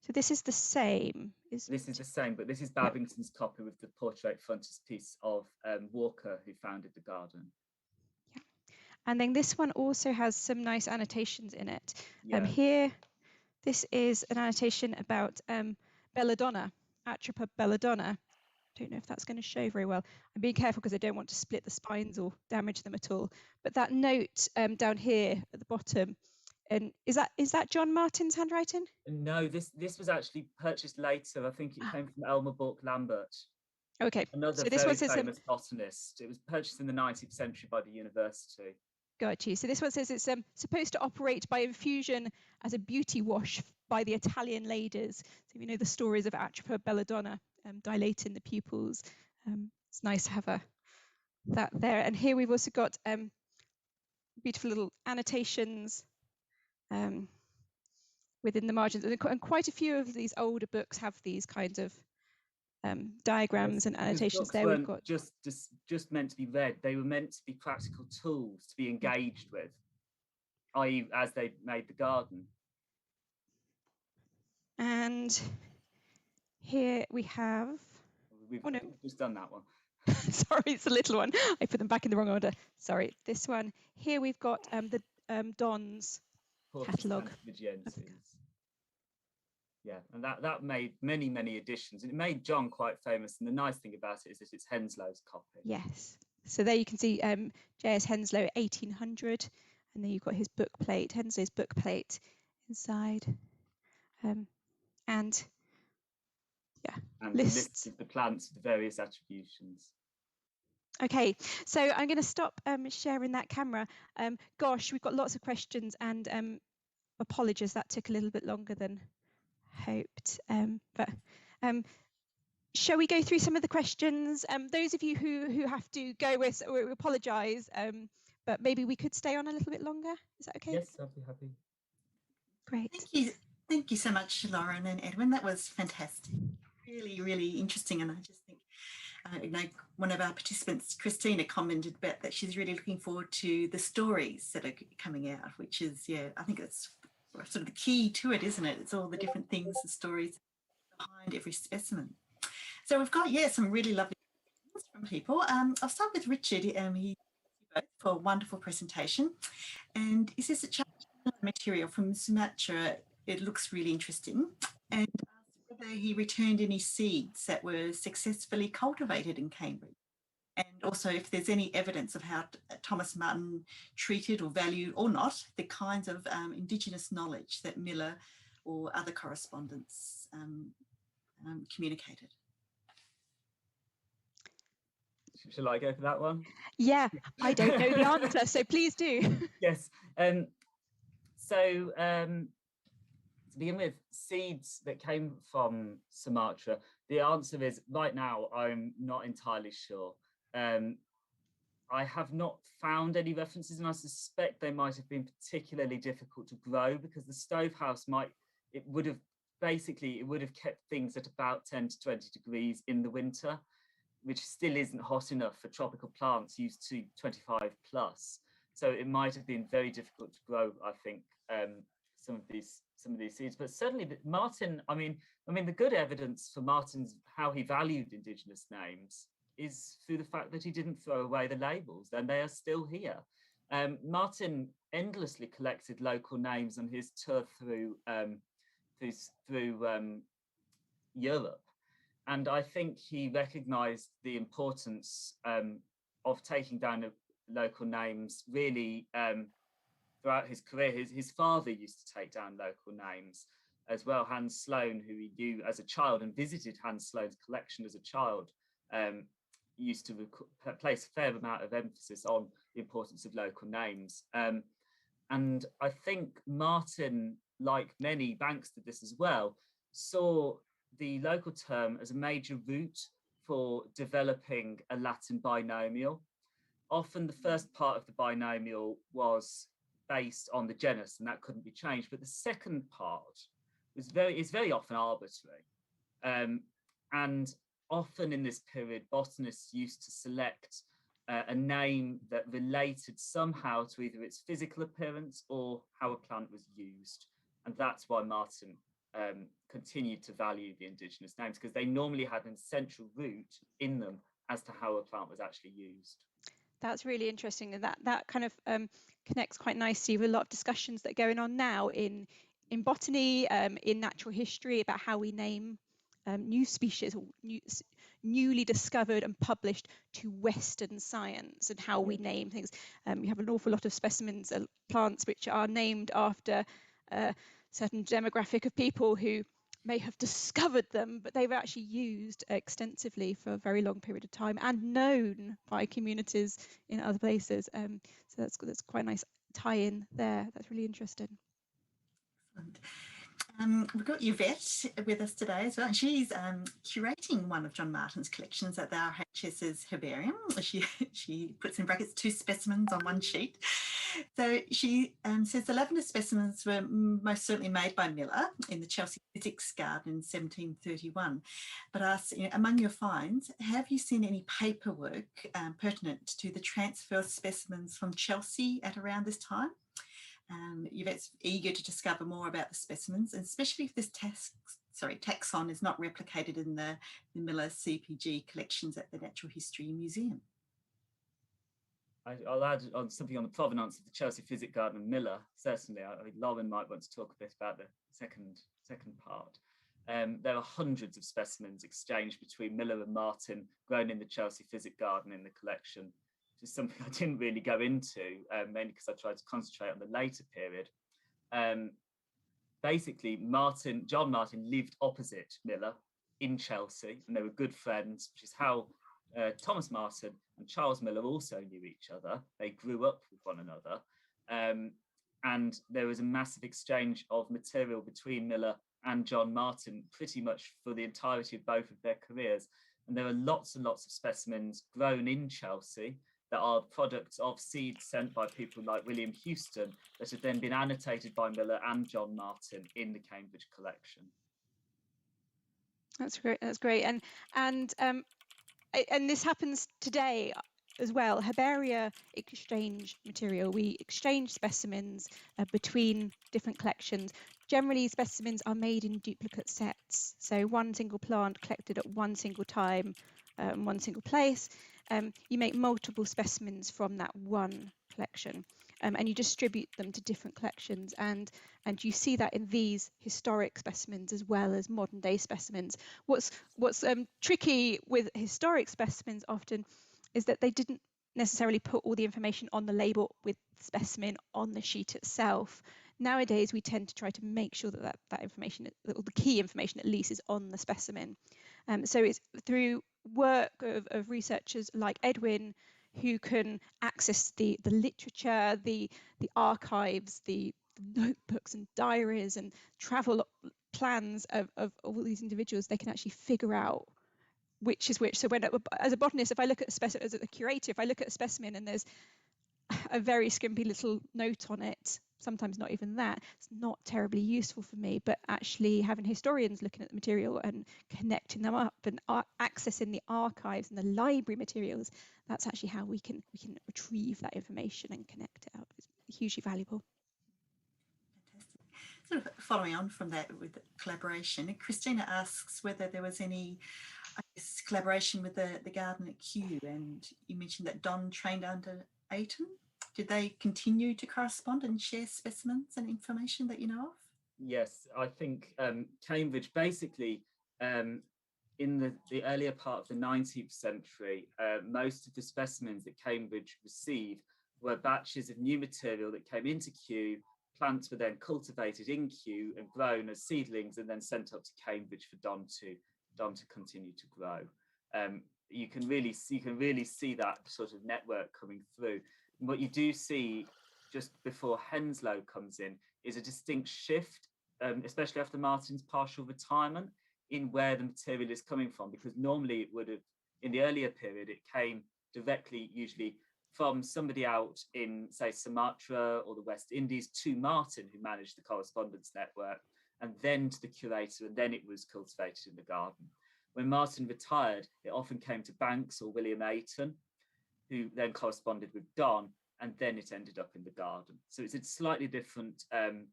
So this is the same. This is the same, but this is Babington's copy with the portrait frontispiece of Walker, who founded the garden. And then this one also has some nice annotations in it. Yeah. Here, this is an annotation about belladonna, Atropa belladonna. don't know if that's going to show very well. I'm being careful because I don't want to split the spines or damage them at all. But that note down here at the bottom, and is that John Martyn's handwriting? No, this was actually purchased later. I think it came from Elmer Bourke Lambert. Okay. Another so this very one says famous botanist. It was purchased in the 19th century by the university. Got you. So this one says it's supposed to operate by infusion as a beauty wash by the Italian ladies. So you know the stories of Atropa belladonna dilating the pupils. It's nice to have that there. And here we've also got beautiful little annotations within the margins, and quite a few of these older books have these kinds of diagrams and annotations. There we've got just meant to be read. They were meant to be practical tools to be engaged with, i.e. as they made the garden. And here we have We've just done that one. Sorry, it's a little one. I put them back in the wrong order. Sorry, this one. Here we've got the Don's catalogue. Yeah, and that made many editions. It made John quite famous. And the nice thing about it is that it's Henslow's copy. Yes. So there you can see J.S. Henslow, 1800. And then you've got his book plate, Henslow's book plate inside. And yeah, lists of the plants with the various attributions. Okay, so I'm going to stop sharing that camera. Gosh, we've got lots of questions, and apologies that took a little bit longer than hoped. But shall we go through some of the questions? Those of you who have to go, we apologise, but maybe we could stay on a little bit longer. Is that okay? Yes, I'll be happy. Great. Thank you so much, Lauren and Edwin. That was fantastic. Really interesting, and I just think one of our participants, Christina, commented about that she's really looking forward to the stories that are coming out, which is, I think it's sort of the key to it, isn't it? It's all the different things, the stories behind every specimen. So we've got, some really lovely questions from people. I'll start with Richard. He thank you both for a wonderful presentation. And he says that material from Sumatra, it looks really interesting. And whether he returned any seeds that were successfully cultivated in Cambridge, and also if there's any evidence of how Thomas Martyn treated or valued or not the kinds of Indigenous knowledge that Miller or other correspondents communicated. Shall I go for that one? Yeah, I don't know the answer, so please do. Yes. To begin with, seeds that came from Sumatra, the answer is, right now, I'm not entirely sure. I have not found any references, and I suspect they might have been particularly difficult to grow because the stove house would have kept things at about 10 to 20 degrees in the winter, which still isn't hot enough for tropical plants used to 25 plus. So it might have been very difficult to grow, I think, some of these seeds. But certainly Martyn, I mean the good evidence for Martyn's how he valued Indigenous names is through the fact that he didn't throw away the labels, and they are still here. Martyn endlessly collected local names on his tour through Europe, and I think he recognised the importance of taking down local names really throughout his career. His father used to take down local names as well. Hans Sloane, who he knew as a child and visited Hans Sloane's collection as a child, used to place a fair amount of emphasis on the importance of local names. And I think Martyn, like many banks did this as well, saw the local term as a major route for developing a Latin binomial. Often the first part of the binomial was based on the genus, and that couldn't be changed. But the second part is very often arbitrary. And often in this period, botanists used to select a name that related somehow to either its physical appearance or how a plant was used. And that's why Martyn continued to value the Indigenous names, because they normally had an essential root in them as to how a plant was actually used. That's really interesting, and that kind of connects quite nicely with a lot of discussions that are going on now in botany, in natural history, about how we name new species or newly discovered and published to Western science and how we name things. You have an awful lot of specimens, plants which are named after a certain demographic of people who may have discovered them, but they've actually used extensively for a very long period of time and known by communities in other places. So that's quite a nice tie-in there. That's really interesting. Excellent. We've got Yvette with us today as well. She's curating one of John Martyn's collections at the RHS's Herbarium. She puts in brackets 2 specimens on one sheet. So she says the lavender specimens were most certainly made by Miller in the Chelsea Physics Garden in 1731. But asks, among your finds, have you seen any paperwork pertinent to the transfer of specimens from Chelsea at around this time? Yvette's eager to discover more about the specimens, and especially if this taxon is not replicated in the Miller CPG collections at the Natural History Museum. I'll add on something on the provenance of the Chelsea Physics Garden and Miller. Certainly, I mean, Lauren might want to talk a bit about the second part. There are hundreds of specimens exchanged between Miller and Martyn grown in the Chelsea Physics Garden in the collection. Is something I didn't really go into, mainly because I tried to concentrate on the later period. Basically, John Martyn lived opposite Miller in Chelsea, and they were good friends, which is how Thomas Martyn and Charles Miller also knew each other. They grew up with one another, and there was a massive exchange of material between Miller and John Martyn pretty much for the entirety of both of their careers. And there are lots and lots of specimens grown in Chelsea that are products of seeds sent by people like William Houston that have then been annotated by Miller and John Martyn in the Cambridge collection. That's great. That's great. And this happens today as well. Herbaria exchange material. We exchange specimens between different collections. Generally, specimens are made in duplicate sets. So one single plant collected at one single time, one single place. You make multiple specimens from that one collection, and you distribute them to different collections, and you see that in these historic specimens as well as modern day specimens. What's tricky with historic specimens often is that they didn't necessarily put all the information on the label with specimen on the sheet itself. Nowadays, we tend to try to make sure that information, or the key information at least, is on the specimen. So it's through work of researchers like Edwin, who can access the literature, the archives, the notebooks and diaries and travel plans of all these individuals. They can actually figure out which is which. So when, as a botanist, if I look at as a curator, if I look at a specimen and there's a very skimpy little note on it, sometimes not even that, it's not terribly useful for me. But actually having historians looking at the material and connecting them up and accessing the archives and the library materials, that's actually how we can retrieve that information and connect it up. It's hugely valuable. Fantastic. Sort of following on from that with collaboration, Christina asks whether there was any collaboration with the garden at Kew, and you mentioned that Don trained under Ayton. Did they continue to correspond and share specimens and information that you know of? Yes, I think Cambridge basically, in the earlier part of the 19th century, most of the specimens that Cambridge received were batches of new material that came into Kew. Plants were then cultivated in Kew and grown as seedlings and then sent up to Cambridge for Don to continue to grow. You can really see that sort of network coming through. And what you do see just before Henslow comes in is a distinct shift, especially after Martyn's partial retirement, in where the material is coming from, because normally it would have, in the earlier period, it came directly, usually from somebody out in, say, Sumatra or the West Indies to Martyn, who managed the correspondence network, and then to the curator, and then it was cultivated in the garden. When Martyn retired, it often came to Banks or William Ayton, who then corresponded with Don, and then it ended up in the garden. So it's a slightly different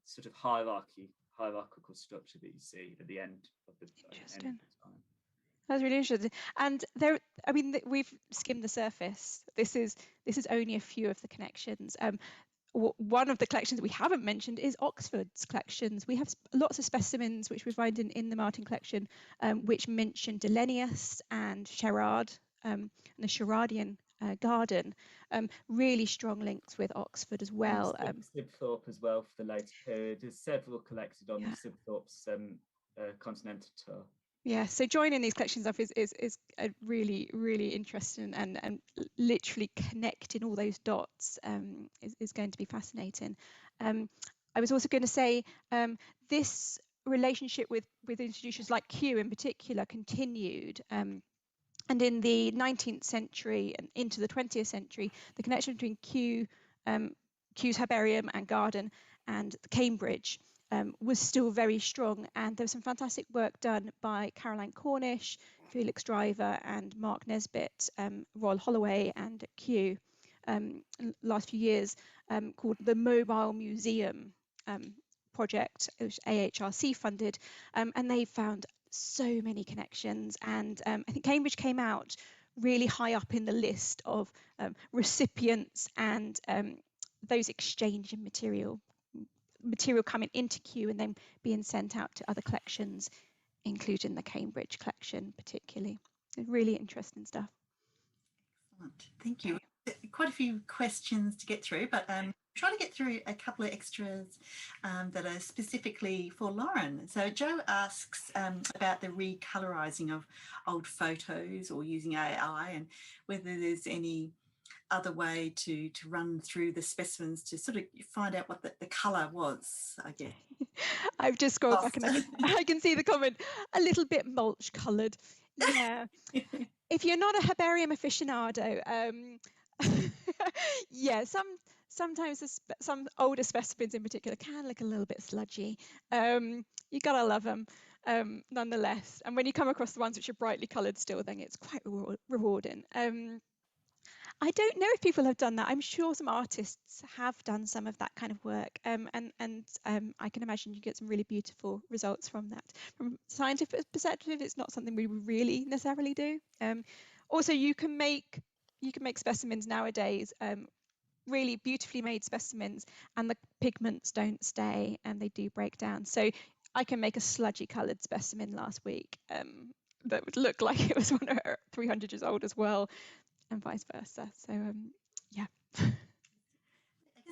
sort of hierarchical structure that you see at the end of the time. That's really interesting. And there, I mean, we've skimmed the surface. This is only a few of the connections. one of the collections that we haven't mentioned is Oxford's collections. We have lots of specimens which we find in the Martyn collection, which mention Delenius and Sherard, and the Sherardian garden. Really strong links with Oxford as well. Sibthorpe as well for the later period. There's several collected on Sibthorpe's Continental tour. Yeah, so joining these collections up is a really interesting, and literally connecting all those dots is going to be fascinating. I was also going to say this relationship with institutions like Kew in particular continued. And in the 19th century and into the 20th century, the connection between Kew's Herbarium and garden and Cambridge was still very strong. And there was some fantastic work done by Caroline Cornish, Felix Driver and Mark Nesbitt, Royal Holloway and Kew last few years, called the Mobile Museum project, which AHRC funded, and they found so many connections, and I think Cambridge came out really high up in the list of recipients and those exchanging material coming into Kew and then being sent out to other collections, including the Cambridge collection particularly. Really interesting stuff. Excellent. Thank you. Quite a few questions to get through, but try to get through a couple of extras that are specifically for Lauren. So Joe asks about the recolorizing of old photos or using AI, and whether there's any other way to run through the specimens to sort of find out what the colour was, I guess. I've just scrolled back and I can see the comment, a little bit mulch coloured. Yeah. If you're not a herbarium aficionado, yeah, sometimes some older specimens in particular can look a little bit sludgy. You gotta love them nonetheless. And when you come across the ones which are brightly coloured still, then it's quite rewarding. I don't know if people have done that. I'm sure some artists have done some of that kind of work, and I can imagine you get some really beautiful results from that. From a scientific perspective, it's not something we really necessarily do. Also, you can make specimens nowadays, really beautifully made specimens, and the pigments don't stay and they do break down. So I can make a sludgy coloured specimen last week that would look like it was 300 years old as well, and vice versa. So yeah.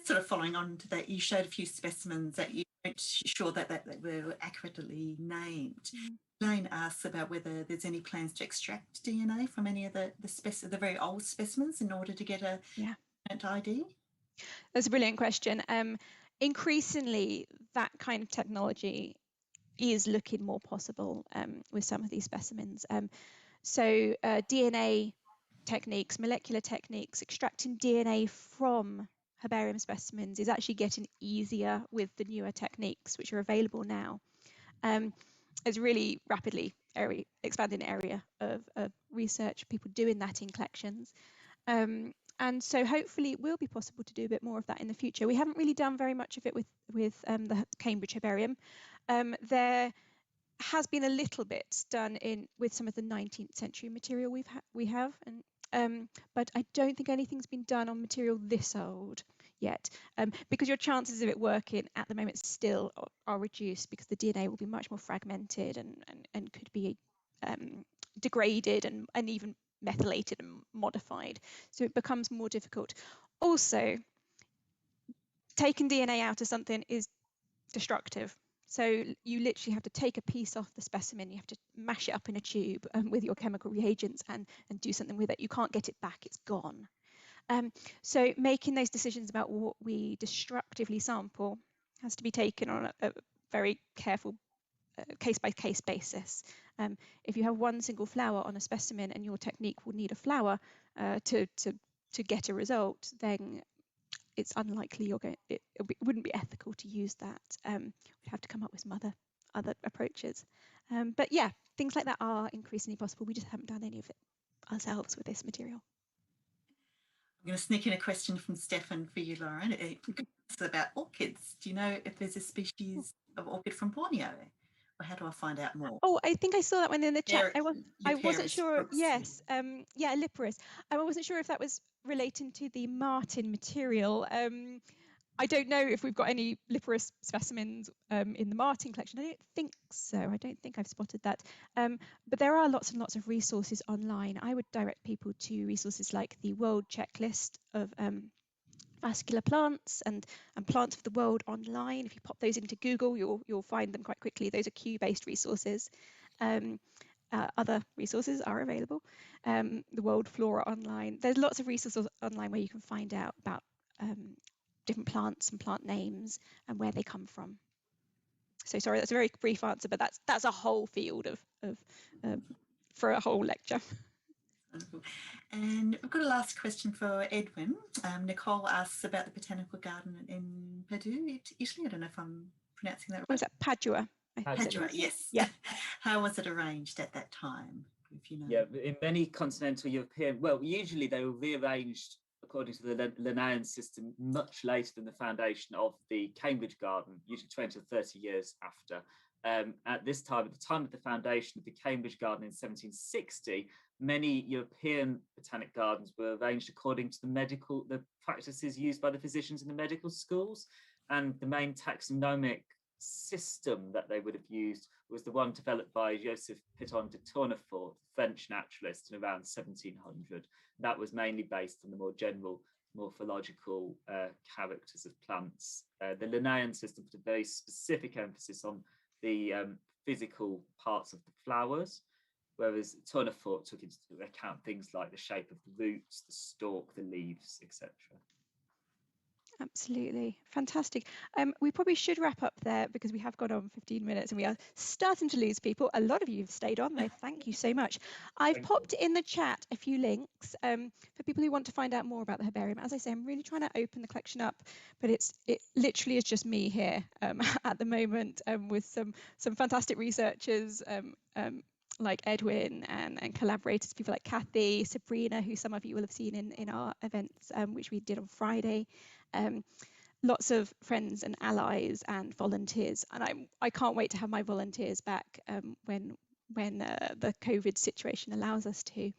Sort of following on to that, you showed a few specimens that you weren't sure that were accurately named. Elaine asks about whether there's any plans to extract DNA from any of the very old specimens in order to get a ID. That's a brilliant question. Increasingly, that kind of technology is looking more possible with some of these specimens. So DNA techniques, molecular techniques, extracting DNA from herbarium specimens is actually getting easier with the newer techniques which are available now. It's really rapidly expanding area of research, people doing that in collections. And so hopefully it will be possible to do a bit more of that in the future. We haven't really done very much of it with the Cambridge Herbarium. There has been a little bit done with some of the 19th century material we have, but I don't think anything's been done on material this old yet, because your chances of it working at the moment still are reduced, because the DNA will be much more fragmented and could be degraded and even methylated and modified. So it becomes more difficult. Also, taking DNA out of something is destructive. So you literally have to take a piece off the specimen, you have to mash it up in a tube with your chemical reagents and do something with it. You can't get it back, it's gone. So making those decisions about what we destructively sample has to be taken on a very careful case-by-case basis. If you have one single flower on a specimen and your technique will need a flower to get a result, then it's unlikely it wouldn't be ethical to use that. We'd have to come up with some other approaches. But yeah, things like that are increasingly possible. We just haven't done any of it ourselves with this material. I'm going to sneak in a question from Stefan for you, Lauren. It's about orchids. Do you know if there's a species of orchid from Borneo? Or how do I find out more? Oh, I think I saw that one in the chat. I wasn't sure. Yes, yeah, Liparis. I wasn't sure if that was relating to the Martyn material. I don't know if we've got any Liparus specimens in the Martyn collection. I don't think so. I don't think I've spotted that. But there are lots and lots of resources online. I would direct people to resources like the World Checklist of vascular plants and plants of the world online. If you pop those into Google, you'll find them quite quickly. Those are Q-based resources. Other resources are available. The World Flora online. There's lots of resources online where you can find out about different plants and plant names and where they come from. So sorry, that's a very brief answer, but that's a whole field of for a whole lecture. And we've got a last question for Edwin. Nicole asks about the botanical garden in Padua, Italy. I don't know if I'm pronouncing that right. Was that Padua? Padua, yes. Yeah. How was it arranged at that time? If you know. Yeah, in many continental European, well, usually they were rearranged according to the Lanayan system much later than the foundation of the Cambridge Garden, usually 20 or 30 years after. At the time of the foundation of the Cambridge Garden in 1760, many European botanic gardens were arranged according to the practices used by the physicians in the medical schools, and the main taxonomic system that they would have used was the one developed by Joseph Piton de Tournefort, French naturalist, in around 1700. That was mainly based on the more general morphological characters of plants. The Lanayan system put a very specific emphasis on the physical parts of the flowers, whereas Tournefort took into account things like the shape of the roots, the stalk, the leaves, etc. Absolutely. Fantastic. We probably should wrap up there because we have gone on 15 minutes and we are starting to lose people. A lot of you have stayed on though. Thank you so much. I've popped in the chat a few links for people who want to find out more about the herbarium. As I say, I'm really trying to open the collection up, but it literally is just me here at the moment with some fantastic researchers like Edwin and collaborators, people like Kathy, Sabrina, who some of you will have seen in our events, which we did on Friday. Lots of friends and allies and volunteers, and I can't wait to have my volunteers back when the COVID situation allows us to.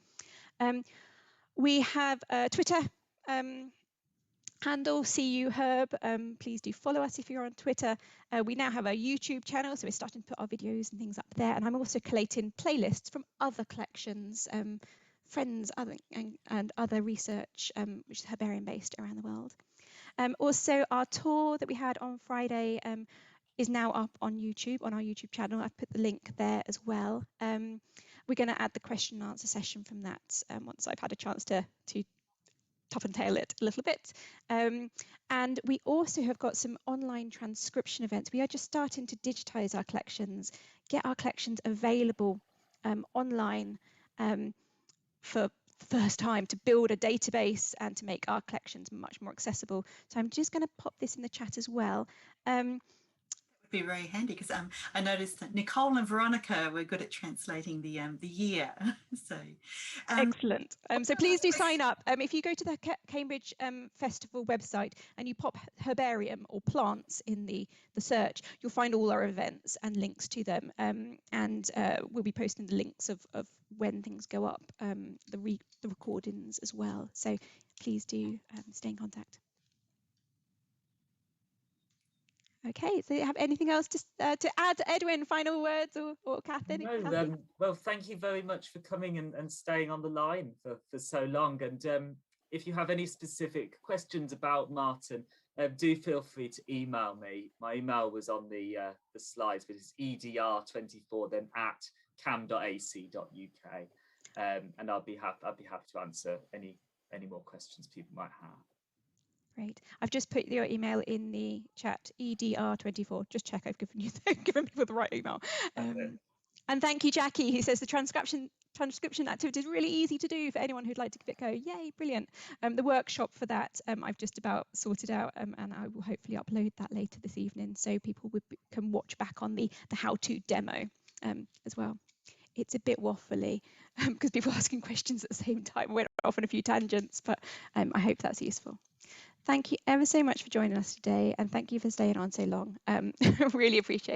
We have a Twitter handle, CUHerb. Please do follow us if you're on Twitter. We now have a YouTube channel, so we're starting to put our videos and things up there, and I'm also collating playlists from other collections, friends and other research which is herbarium based around the world. Also, our tour that we had on Friday is now up on YouTube, on our YouTube channel. I've put the link there as well. We're going to add the question and answer session from that once I've had a chance to top and tail it a little bit. And we also have got some online transcription events. We are just starting to digitize our collections, get our collections available online for first time, to build a database and to make our collections much more accessible. So I'm just going to pop this in the chat as well. Be very handy because I noticed that Nicole and Veronica were good at translating the year. So excellent. So please do sign up. If you go to the Cambridge Festival website and you pop herbarium or plants in the search, you'll find all our events and links to them. And we'll be posting the links of when things go up, the recordings as well. So please do stay in contact. Okay, so you have anything else to add, Edwin? Final words or Kathy? No, well, thank you very much for coming and staying on the line for so long. And if you have any specific questions about Martyn, do feel free to email me. My email was on the slides, but it's edr24 then at cam.ac.uk, and I'll be happy to answer any more questions people might have. Great. I've just put your email in the chat, EDR24. Just check I've given people the right email. And thank you, Jackie, who says the transcription activity is really easy to do for anyone who'd like to give it a go. Yay, brilliant. The workshop for that I've just about sorted out, and I will hopefully upload that later this evening so people can watch back on the how-to demo as well. It's a bit waffly because people are asking questions at the same time. We're off on a few tangents, but I hope that's useful. Thank you ever so much for joining us today, and thank you for staying on so long. Really appreciate it.